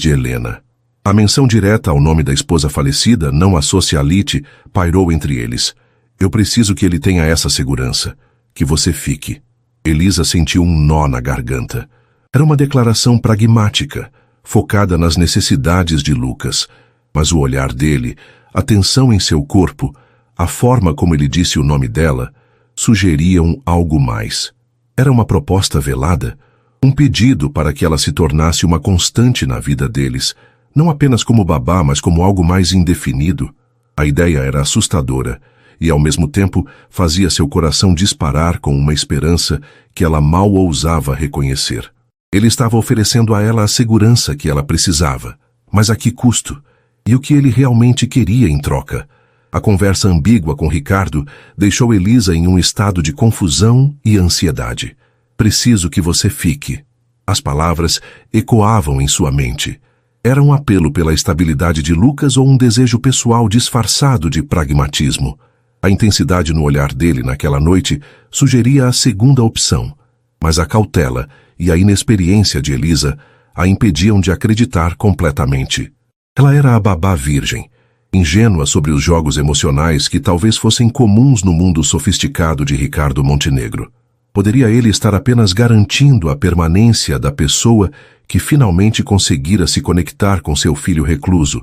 Helena. A menção direta ao nome da esposa falecida, não a socialite, pairou entre eles. Eu preciso que ele tenha essa segurança. que você fique. Elisa sentiu um nó na garganta. Era uma declaração pragmática, focada nas necessidades de Lucas, mas o olhar dele, a tensão em seu corpo, a forma como ele disse o nome dela, sugeriam algo mais. Era uma proposta velada, um pedido para que ela se tornasse uma constante na vida deles, não apenas como babá, mas como algo mais indefinido. A ideia era assustadora e, ao mesmo tempo, fazia seu coração disparar com uma esperança que ela mal ousava reconhecer. Ele estava oferecendo a ela a segurança que ela precisava, mas a que custo? E o que ele realmente queria em troca? A conversa ambígua com Ricardo deixou Elisa em um estado de confusão e ansiedade. Preciso que você fique. As palavras ecoavam em sua mente. Era um apelo pela estabilidade de Lucas ou um desejo pessoal disfarçado de pragmatismo? A intensidade no olhar dele naquela noite sugeria a segunda opção, mas a cautela e a inexperiência de Elisa a impediam de acreditar completamente. Ela era a babá virgem, ingênua sobre os jogos emocionais que talvez fossem comuns no mundo sofisticado de Ricardo Montenegro. Poderia ele estar apenas garantindo a permanência da pessoa que finalmente conseguira se conectar com seu filho recluso,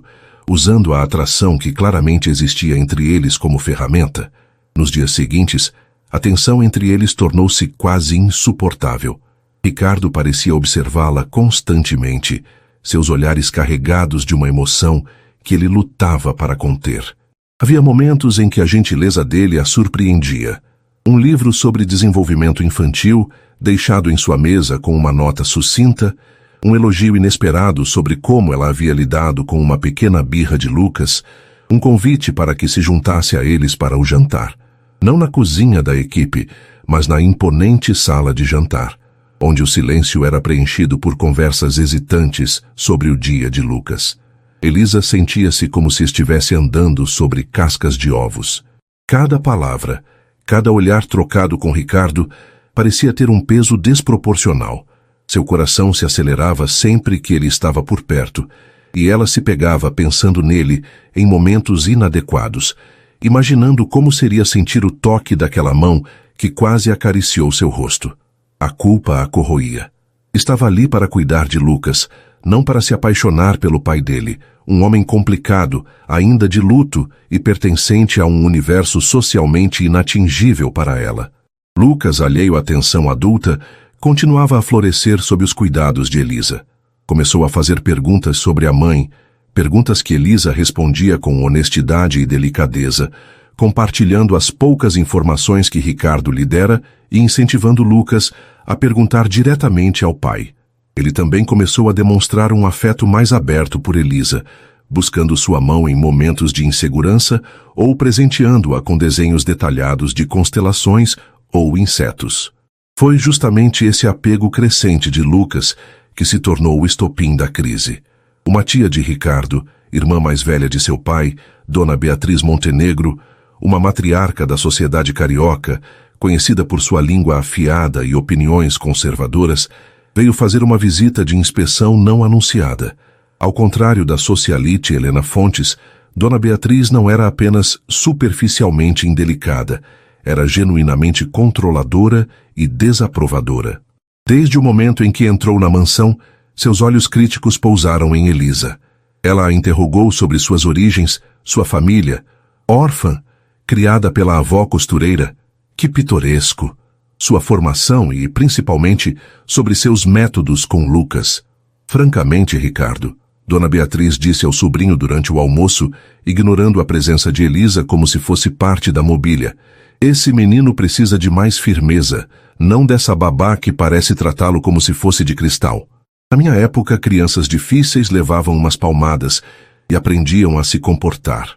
usando a atração que claramente existia entre eles como ferramenta? Nos dias seguintes, a tensão entre eles tornou-se quase insuportável. Ricardo parecia observá-la constantemente, seus olhares carregados de uma emoção que ele lutava para conter. Havia momentos em que a gentileza dele a surpreendia. Um livro sobre desenvolvimento infantil, deixado em sua mesa com uma nota sucinta, um elogio inesperado sobre como ela havia lidado com uma pequena birra de Lucas, um convite para que se juntasse a eles para o jantar. Não na cozinha da equipe, mas na imponente sala de jantar, onde o silêncio era preenchido por conversas hesitantes sobre o dia de Lucas. Elisa sentia-se como se estivesse andando sobre cascas de ovos. Cada palavra, cada olhar trocado com Ricardo parecia ter um peso desproporcional. Seu coração se acelerava sempre que ele estava por perto, e ela se pegava pensando nele em momentos inadequados, imaginando como seria sentir o toque daquela mão que quase acariciou seu rosto. A culpa a corroía. Estava ali para cuidar de Lucas, não para se apaixonar pelo pai dele, um homem complicado, ainda de luto e pertencente a um universo socialmente inatingível para ela. Lucas, alheio à tensão adulta, continuava a florescer sob os cuidados de Elisa. Começou a fazer perguntas sobre a mãe, perguntas que Elisa respondia com honestidade e delicadeza, compartilhando as poucas informações que Ricardo lhe dera e incentivando Lucas a perguntar diretamente ao pai. Ele também começou a demonstrar um afeto mais aberto por Elisa, buscando sua mão em momentos de insegurança ou presenteando-a com desenhos detalhados de constelações ou insetos. Foi justamente esse apego crescente de Lucas que se tornou o estopim da crise. Uma tia de Ricardo, irmã mais velha de seu pai, Dona Beatriz Montenegro, uma matriarca da sociedade carioca, conhecida por sua língua afiada e opiniões conservadoras, veio fazer uma visita de inspeção não anunciada. Ao contrário da socialite Helena Fontes, Dona Beatriz não era apenas superficialmente indelicada, era genuinamente controladora e desaprovadora. Desde o momento em que entrou na mansão, seus olhos críticos pousaram em Elisa. Ela a interrogou sobre suas origens, sua família, órfã, criada pela avó costureira. Que pitoresco! Sua formação e, principalmente, sobre seus métodos com Lucas. Francamente, Ricardo, Dona Beatriz disse ao sobrinho durante o almoço, ignorando a presença de Elisa como se fosse parte da mobília, esse menino precisa de mais firmeza, não dessa babá que parece tratá-lo como se fosse de cristal. Na minha época, crianças difíceis levavam umas palmadas e aprendiam a se comportar.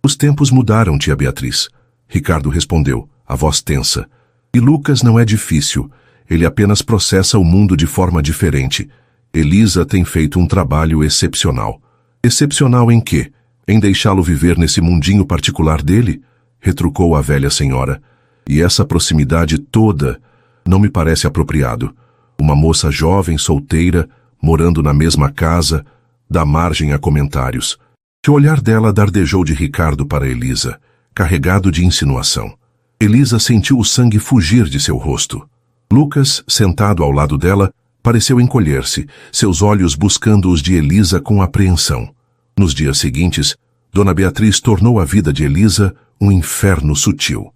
Os tempos mudaram, tia Beatriz. Ricardo respondeu, a voz tensa. E Lucas não é difícil, ele apenas processa o mundo de forma diferente. Elisa tem feito um trabalho excepcional. Excepcional em quê? Em deixá-lo viver nesse mundinho particular dele? Retrucou a velha senhora. E essa proximidade toda não me parece apropriado. Uma moça jovem, solteira, morando na mesma casa, dá margem a comentários. Que o olhar dela dardejou de Ricardo para Elisa, carregado de insinuação. Elisa sentiu o sangue fugir de seu rosto. Lucas, sentado ao lado dela, pareceu encolher-se, seus olhos buscando os de Elisa com apreensão. Nos dias seguintes, Dona Beatriz tornou a vida de Elisa um inferno sutil.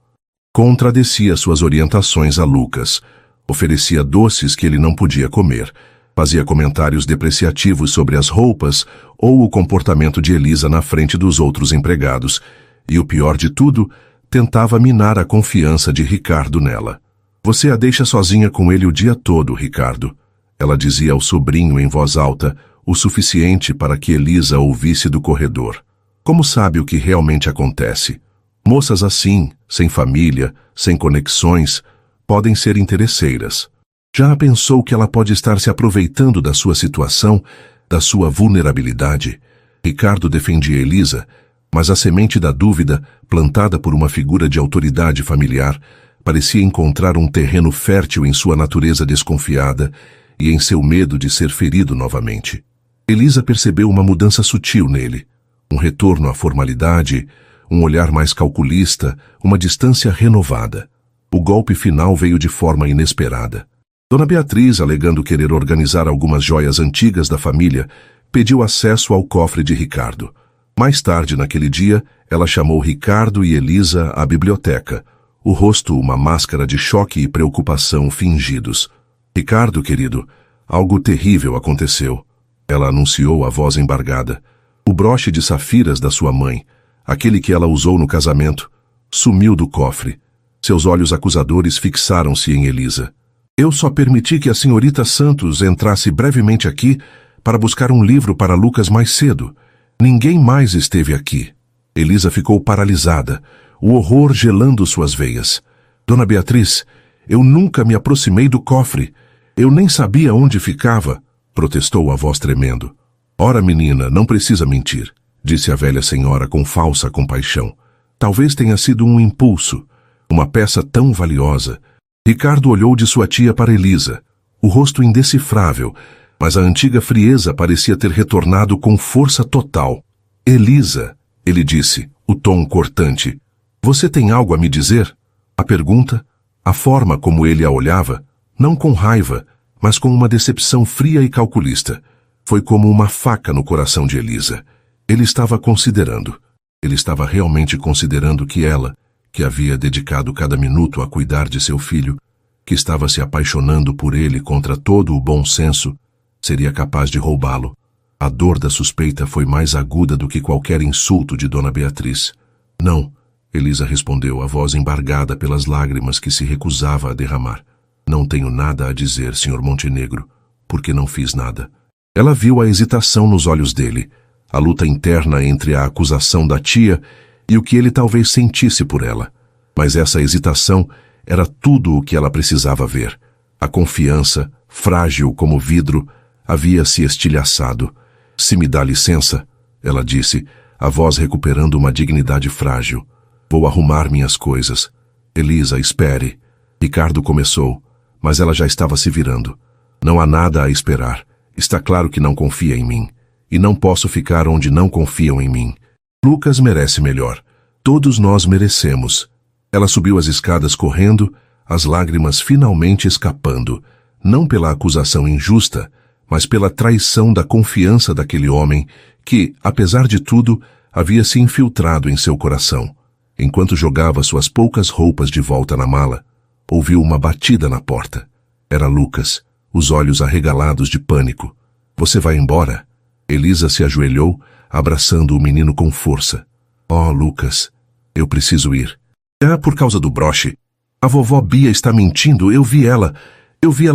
Contradescia suas orientações a Lucas, oferecia doces que ele não podia comer, fazia comentários depreciativos sobre as roupas ou o comportamento de Elisa na frente dos outros empregados, e o pior de tudo, tentava minar a confiança de Ricardo nela. Você a deixa sozinha com ele o dia todo, Ricardo, ela dizia ao sobrinho em voz alta, o suficiente para que Elisa ouvisse do corredor. Como sabe o que realmente acontece? Moças assim, sem família, sem conexões, podem ser interesseiras. Já pensou que ela pode estar se aproveitando da sua situação, da sua vulnerabilidade? Ricardo defendia Elisa, mas a semente da dúvida, plantada por uma figura de autoridade familiar, parecia encontrar um terreno fértil em sua natureza desconfiada e em seu medo de ser ferido novamente. Elisa percebeu uma mudança sutil nele, um retorno à formalidade, um olhar mais calculista, uma distância renovada. O golpe final veio de forma inesperada. Dona Beatriz, alegando querer organizar algumas joias antigas da família, pediu acesso ao cofre de Ricardo. Mais tarde naquele dia, ela chamou Ricardo e Elisa à biblioteca, o rosto uma máscara de choque e preocupação fingidos. Ricardo, querido, algo terrível aconteceu. Ela anunciou a voz embargada. O broche de safiras da sua mãe, aquele que ela usou no casamento, sumiu do cofre. Seus olhos acusadores fixaram-se em Elisa. Eu só permiti que a senhorita Santos entrasse brevemente aqui para buscar um livro para Lucas mais cedo. Ninguém mais esteve aqui. Elisa ficou paralisada, o horror gelando suas veias. Dona Beatriz, eu nunca me aproximei do cofre. Eu nem sabia onde ficava, protestou a voz tremendo. Ora, menina, não precisa mentir, disse a velha senhora com falsa compaixão. Talvez tenha sido um impulso, uma peça tão valiosa. Ricardo olhou de sua tia para Elisa, o rosto indecifrável, mas a antiga frieza parecia ter retornado com força total. Elisa, ele disse, o tom cortante, você tem algo a me dizer? A pergunta, a forma como ele a olhava, não com raiva, mas com uma decepção fria e calculista, foi como uma faca no coração de Elisa. Ele estava considerando. Ele estava realmente considerando que ela, que havia dedicado cada minuto a cuidar de seu filho, que estava se apaixonando por ele contra todo o bom senso, seria capaz de roubá-lo. A dor da suspeita foi mais aguda do que qualquer insulto de Dona Beatriz. Não, Elisa respondeu, a voz embargada pelas lágrimas que se recusava a derramar. Não tenho nada a dizer, Sr. Montenegro, porque não fiz nada. Ela viu a hesitação nos olhos dele, a luta interna entre a acusação da tia e o que ele talvez sentisse por ela. Mas essa hesitação era tudo o que ela precisava ver. A confiança, frágil como vidro, havia se estilhaçado. Se me dá licença, ela disse, a voz recuperando uma dignidade frágil. Vou arrumar minhas coisas. Elisa, espere. Ricardo começou, mas ela já estava se virando. Não há nada a esperar. Está claro que não confia em mim. E não posso ficar onde não confiam em mim. Lucas merece melhor. Todos nós merecemos. Ela subiu as escadas correndo, as lágrimas finalmente escapando, não pela acusação injusta, mas pela traição da confiança daquele homem que, apesar de tudo, havia se infiltrado em seu coração. Enquanto jogava suas poucas roupas de volta na mala, ouviu uma batida na porta. Era Lucas, os olhos arregalados de pânico. Você vai embora? Elisa se ajoelhou, abraçando o menino com força. Oh, Lucas, eu preciso ir. É por causa do broche. A vovó Bia está mentindo, eu vi ela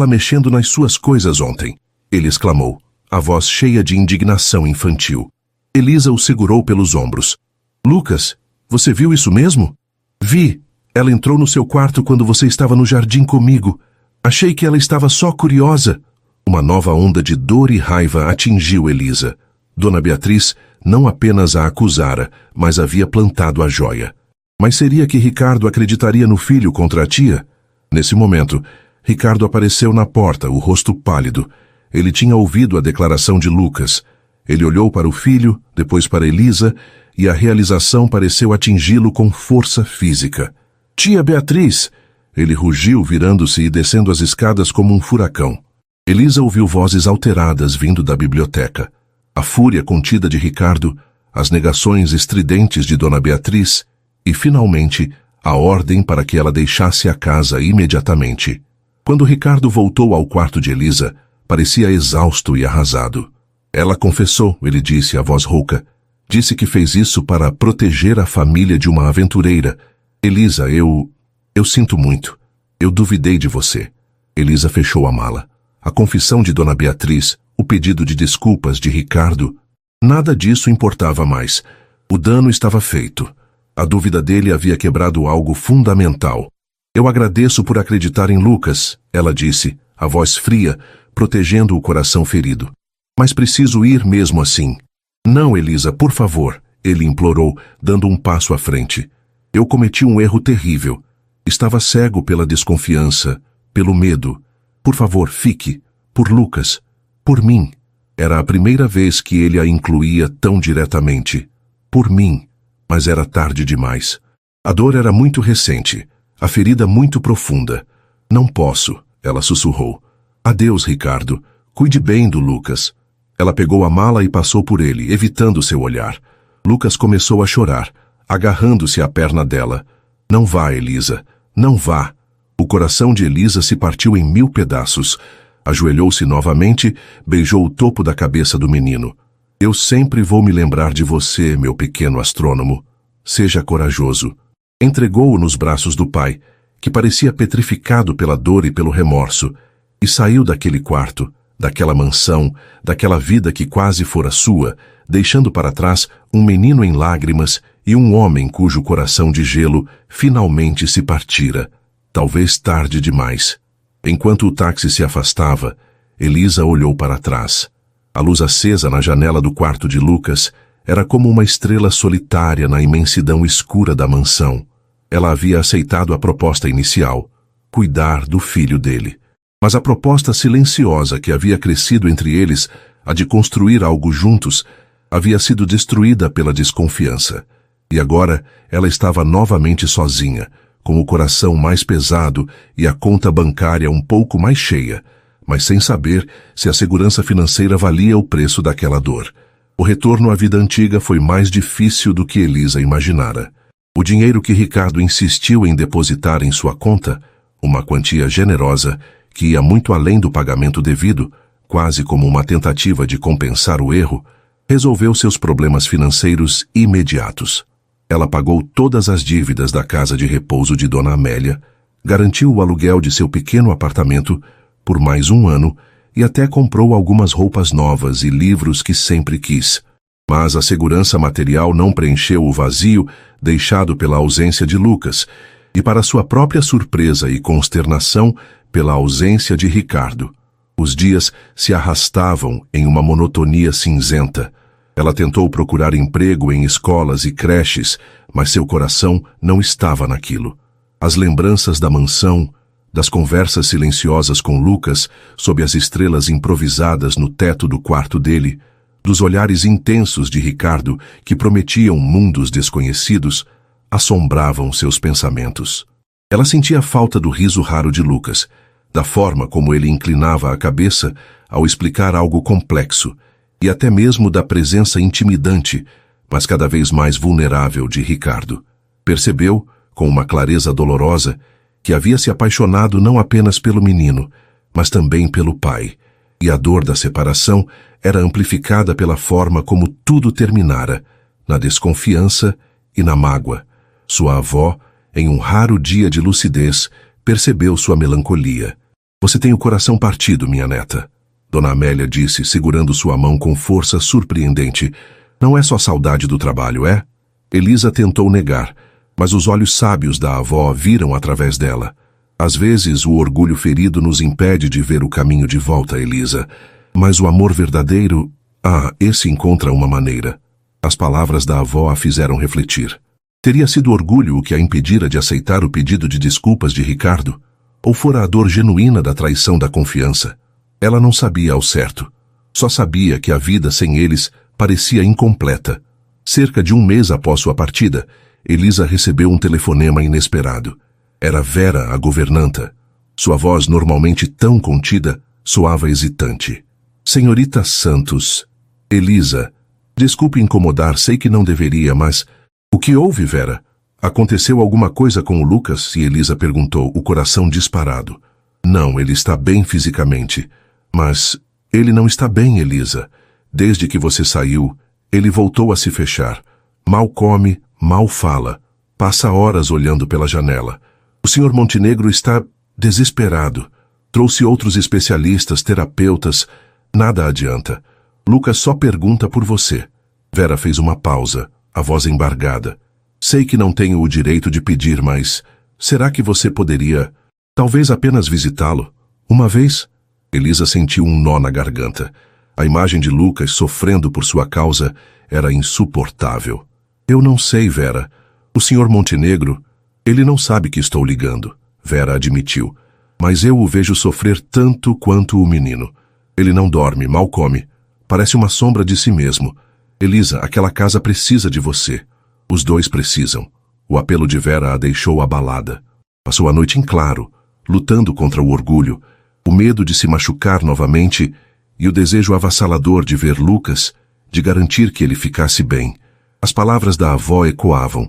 mexendo nas suas coisas ontem. Ele exclamou, a voz cheia de indignação infantil. Elisa o segurou pelos ombros. Lucas, você viu isso mesmo? Vi. Ela entrou no seu quarto quando você estava no jardim comigo. Achei que ela estava só curiosa. Uma nova onda de dor e raiva atingiu Elisa. Dona Beatriz não apenas a acusara, mas havia plantado a joia. Mas seria que Ricardo acreditaria no filho contra a tia? Nesse momento, Ricardo apareceu na porta, o rosto pálido. Ele tinha ouvido a declaração de Lucas. Ele olhou para o filho, depois para Elisa, e a realização pareceu atingi-lo com força física. Tia Beatriz! Ele rugiu, virando-se e descendo as escadas como um furacão. Elisa ouviu vozes alteradas vindo da biblioteca. A fúria contida de Ricardo, as negações estridentes de Dona Beatriz e, finalmente, a ordem para que ela deixasse a casa imediatamente. Quando Ricardo voltou ao quarto de Elisa, parecia exausto e arrasado. Ela confessou, ele disse, a voz rouca. Disse que fez isso para proteger a família de uma aventureira. Elisa, eu sinto muito. Eu duvidei de você. Elisa fechou a mala. A confissão de Dona Beatriz, o pedido de desculpas de Ricardo, nada disso importava mais. O dano estava feito. A dúvida dele havia quebrado algo fundamental. Eu agradeço por acreditar em Lucas, ela disse, a voz fria, protegendo o coração ferido. Mas preciso ir mesmo assim. Não, Elisa, por favor, ele implorou, dando um passo à frente. Eu cometi um erro terrível. Estava cego pela desconfiança, pelo medo. Por favor, fique. Por Lucas. Por mim. Era a primeira vez que ele a incluía tão diretamente. Por mim. Mas era tarde demais. A dor era muito recente. A ferida muito profunda. Não posso, ela sussurrou. Adeus, Ricardo. Cuide bem do Lucas. Ela pegou a mala e passou por ele, evitando seu olhar. Lucas começou a chorar, agarrando-se à perna dela. Não vá, Elisa. Não vá. O coração de Elisa se partiu em 1000 pedaços. Ajoelhou-se novamente, beijou o topo da cabeça do menino. Eu sempre vou me lembrar de você, meu pequeno astrônomo. Seja corajoso. Entregou-o nos braços do pai, que parecia petrificado pela dor e pelo remorso, e saiu daquele quarto, daquela mansão, daquela vida que quase fora sua, deixando para trás um menino em lágrimas e um homem cujo coração de gelo finalmente se partira, talvez tarde demais. Enquanto o táxi se afastava, Elisa olhou para trás. A luz acesa na janela do quarto de Lucas era como uma estrela solitária na imensidão escura da mansão. Ela havia aceitado a proposta inicial, cuidar do filho dele. Mas a proposta silenciosa que havia crescido entre eles, a de construir algo juntos, havia sido destruída pela desconfiança. E agora ela estava novamente sozinha, com o coração mais pesado e a conta bancária um pouco mais cheia, mas sem saber se a segurança financeira valia o preço daquela dor. O retorno à vida antiga foi mais difícil do que Elisa imaginara. O dinheiro que Ricardo insistiu em depositar em sua conta, uma quantia generosa, que ia muito além do pagamento devido, quase como uma tentativa de compensar o erro, resolveu seus problemas financeiros imediatos. Ela pagou todas as dívidas da casa de repouso de Dona Amélia, garantiu o aluguel de seu pequeno apartamento por mais 1 ano e até comprou algumas roupas novas e livros que sempre quis. Mas a segurança material não preencheu o vazio deixado pela ausência de Lucas e, para sua própria surpresa e consternação, pela ausência de Ricardo. Os dias se arrastavam em uma monotonia cinzenta. Ela tentou procurar emprego em escolas e creches, mas seu coração não estava naquilo. As lembranças da mansão, das conversas silenciosas com Lucas sob as estrelas improvisadas no teto do quarto dele, dos olhares intensos de Ricardo que prometiam mundos desconhecidos, assombravam seus pensamentos. Ela sentia falta do riso raro de Lucas, da forma como ele inclinava a cabeça ao explicar algo complexo, e até mesmo da presença intimidante, mas cada vez mais vulnerável de Ricardo. Percebeu, com uma clareza dolorosa, que havia se apaixonado não apenas pelo menino, mas também pelo pai, e a dor da separação era amplificada pela forma como tudo terminara, na desconfiança e na mágoa. Sua avó, em um raro dia de lucidez, percebeu sua melancolia. Você tem o coração partido, minha neta. Dona Amélia disse, segurando sua mão com força surpreendente. Não é só saudade do trabalho, é? Elisa tentou negar, mas os olhos sábios da avó viram através dela. Às vezes, o orgulho ferido nos impede de ver o caminho de volta, Elisa. Mas o amor verdadeiro... esse encontra uma maneira. As palavras da avó a fizeram refletir. Teria sido orgulho o que a impedira de aceitar o pedido de desculpas de Ricardo? Ou fora a dor genuína da traição da confiança? Ela não sabia ao certo. Só sabia que a vida sem eles parecia incompleta. Cerca de 1 mês após sua partida, Elisa recebeu um telefonema inesperado. Era Vera, a governanta. Sua voz, normalmente tão contida, soava hesitante. Senhorita Santos. Elisa. Desculpe incomodar, sei que não deveria, mas... O que houve, Vera? Aconteceu alguma coisa com o Lucas? E Elisa perguntou, o coração disparado. Não, ele está bem fisicamente. Mas ele não está bem, Elisa. Desde que você saiu, ele voltou a se fechar. Mal come, mal fala. Passa horas olhando pela janela. O Sr. Montenegro está desesperado. Trouxe outros especialistas, terapeutas. Nada adianta. Lucas só pergunta por você. Vera fez uma pausa, a voz embargada. Sei que não tenho o direito de pedir, mas... Será que você poderia... Talvez apenas visitá-lo? Uma vez? Elisa sentiu um nó na garganta. A imagem de Lucas sofrendo por sua causa era insuportável. Eu não sei, Vera. O Sr. Montenegro... Ele não sabe que estou ligando, Vera admitiu. Mas eu o vejo sofrer tanto quanto o menino. Ele não dorme, mal come. Parece uma sombra de si mesmo. Elisa, aquela casa precisa de você. Os dois precisam. O apelo de Vera a deixou abalada. Passou a noite em claro, lutando contra o orgulho, o medo de se machucar novamente e o desejo avassalador de ver Lucas, de garantir que ele ficasse bem. As palavras da avó ecoavam.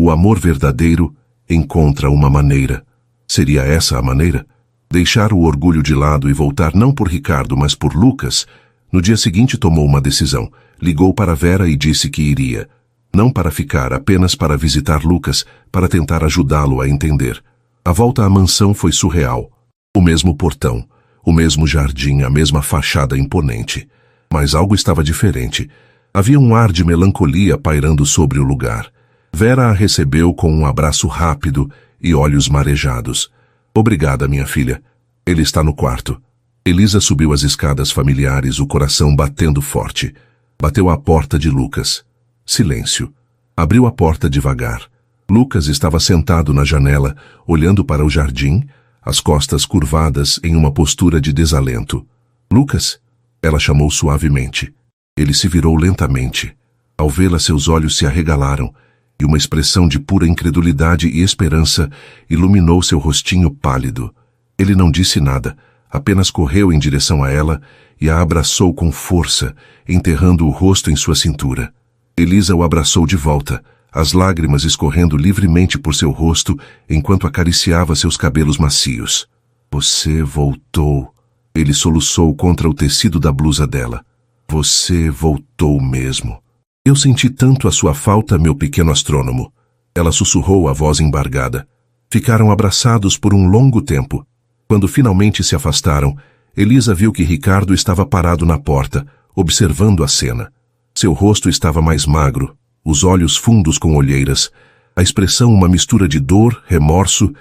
O amor verdadeiro encontra uma maneira. Seria essa a maneira? Deixar o orgulho de lado e voltar não por Ricardo, mas por Lucas. No dia seguinte tomou uma decisão. Ligou para Vera e disse que iria. Não para ficar, apenas para visitar Lucas, para tentar ajudá-lo a entender. A volta à mansão foi surreal. O mesmo portão, o mesmo jardim, a mesma fachada imponente. Mas algo estava diferente. Havia um ar de melancolia pairando sobre o lugar. Vera a recebeu com um abraço rápido e olhos marejados. Obrigada, minha filha. Ele está no quarto. Elisa subiu as escadas familiares, o coração batendo forte. Bateu à porta de Lucas. Silêncio. Abriu a porta devagar. Lucas estava sentado na janela, olhando para o jardim, as costas curvadas em uma postura de desalento. Lucas? Ela chamou suavemente. Ele se virou lentamente. Ao vê-la, seus olhos se arregalaram, e uma expressão de pura incredulidade e esperança iluminou seu rostinho pálido. Ele não disse nada, apenas correu em direção a ela e a abraçou com força, enterrando o rosto em sua cintura. Elisa o abraçou de volta, as lágrimas escorrendo livremente por seu rosto enquanto acariciava seus cabelos macios. Você voltou. Ele soluçou contra o tecido da blusa dela. Você voltou mesmo. Eu senti tanto a sua falta, meu pequeno astrônomo. Ela sussurrou, a voz embargada. Ficaram abraçados por um longo tempo. Quando finalmente se afastaram, Elisa viu que Ricardo estava parado na porta, observando a cena. Seu rosto estava mais magro, os olhos fundos com olheiras, a expressão uma mistura de dor, remorso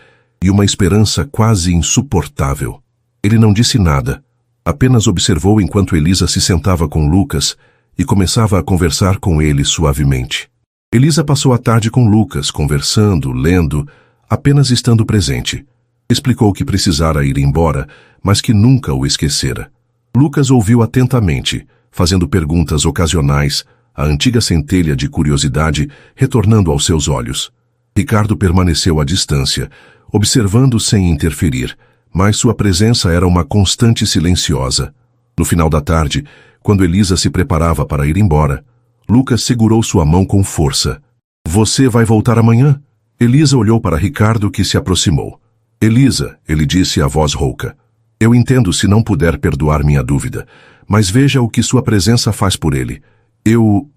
e uma esperança quase insuportável. Ele não disse nada, apenas observou enquanto Elisa se sentava com Lucas e começava a conversar com ele suavemente. Elisa passou a tarde com Lucas, conversando, lendo, apenas estando presente. Explicou que precisara ir embora, mas que nunca o esquecera. Lucas ouviu atentamente, fazendo perguntas ocasionais, a antiga centelha de curiosidade retornando aos seus olhos. Ricardo permaneceu à distância, observando sem interferir, mas sua presença era uma constante silenciosa. No final da tarde, quando Elisa se preparava para ir embora, Lucas segurou sua mão com força. Você vai voltar amanhã? Elisa olhou para Ricardo, que se aproximou. Elisa, ele disse a voz rouca. Eu entendo se não puder perdoar minha dúvida, mas veja o que sua presença faz por ele. Eu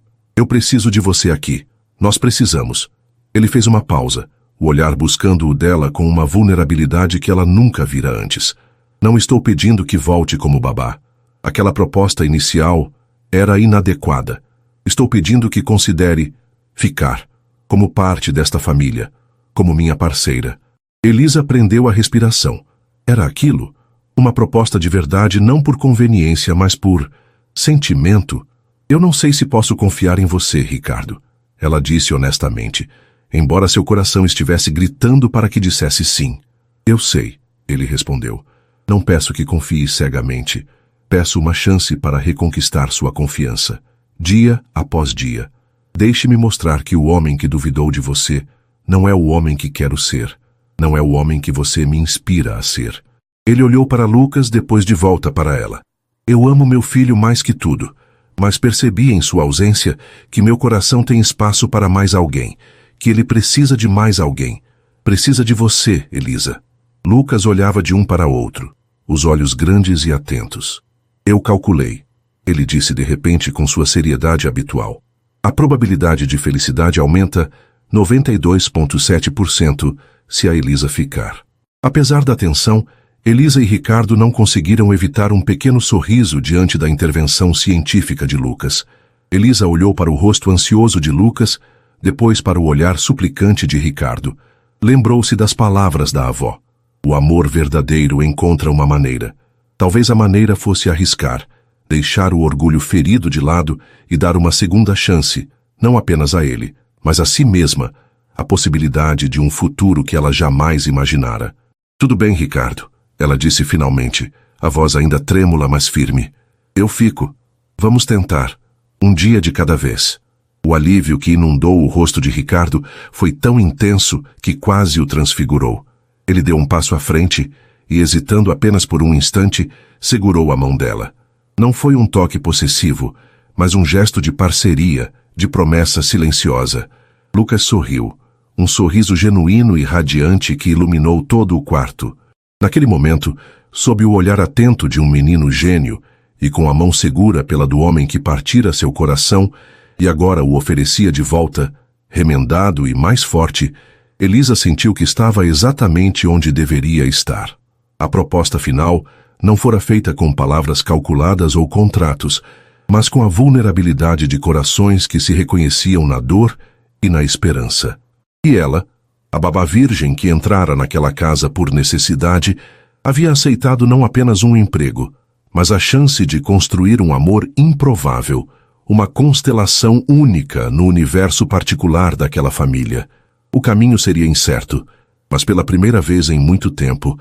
preciso de você aqui. Nós precisamos. Ele fez uma pausa, o olhar buscando o dela com uma vulnerabilidade que ela nunca vira antes. Não estou pedindo que volte como babá. Aquela proposta inicial era inadequada. Estou pedindo que considere ficar como parte desta família, como minha parceira. Elisa prendeu a respiração. Era aquilo? Uma proposta de verdade não por conveniência, mas por sentimento. Eu não sei se posso confiar em você, Ricardo, ela disse honestamente, embora seu coração estivesse gritando para que dissesse sim. Eu sei, ele respondeu. Não peço que confie cegamente. Peço uma chance para reconquistar sua confiança, dia após dia. Deixe-me mostrar que o homem que duvidou de você não é o homem que quero ser. Não é o homem que você me inspira a ser. Ele olhou para Lucas, depois de volta para ela. Eu amo meu filho mais que tudo, mas percebi em sua ausência que meu coração tem espaço para mais alguém, que ele precisa de mais alguém. Precisa de você, Elisa. Lucas olhava de um para outro, os olhos grandes e atentos. Eu calculei, ele disse de repente com sua seriedade habitual. A probabilidade de felicidade aumenta 92,7% se a Elisa ficar. Apesar da tensão, Elisa e Ricardo não conseguiram evitar um pequeno sorriso diante da intervenção científica de Lucas. Elisa olhou para o rosto ansioso de Lucas, depois para o olhar suplicante de Ricardo. Lembrou-se das palavras da avó. O amor verdadeiro encontra uma maneira. Talvez a maneira fosse arriscar, deixar o orgulho ferido de lado e dar uma segunda chance, não apenas a ele, mas a si mesma, a possibilidade de um futuro que ela jamais imaginara. Tudo bem, Ricardo, ela disse finalmente, a voz ainda trêmula, mas firme. Eu fico. Vamos tentar. Um dia de cada vez. O alívio que inundou o rosto de Ricardo foi tão intenso que quase o transfigurou. Ele deu um passo à frente e, hesitando apenas por um instante, segurou a mão dela. Não foi um toque possessivo, mas um gesto de parceria, de promessa silenciosa. Lucas sorriu, um sorriso genuíno e radiante que iluminou todo o quarto. Naquele momento, sob o olhar atento de um menino gênio e com a mão segura pela do homem que partira seu coração e agora o oferecia de volta, remendado e mais forte, Elisa sentiu que estava exatamente onde deveria estar. A proposta final não fora feita com palavras calculadas ou contratos, mas com a vulnerabilidade de corações que se reconheciam na dor e na esperança. E ela, a babá virgem que entrara naquela casa por necessidade, havia aceitado não apenas um emprego, mas a chance de construir um amor improvável, uma constelação única no universo particular daquela família. O caminho seria incerto, mas pela primeira vez em muito tempo,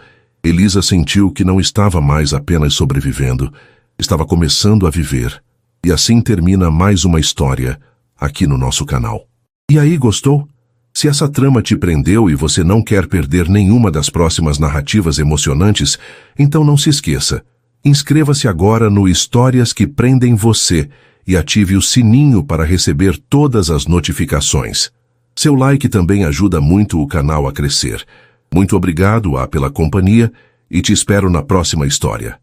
Elisa sentiu que não estava mais apenas sobrevivendo, estava começando a viver. E assim termina mais uma história aqui no nosso canal. E aí, gostou? Se essa trama te prendeu e você não quer perder nenhuma das próximas narrativas emocionantes, então não se esqueça. Inscreva-se agora no Histórias que Prendem Você e ative o sininho para receber todas as notificações. Seu like também ajuda muito o canal a crescer. Muito obrigado pela companhia e te espero na próxima história.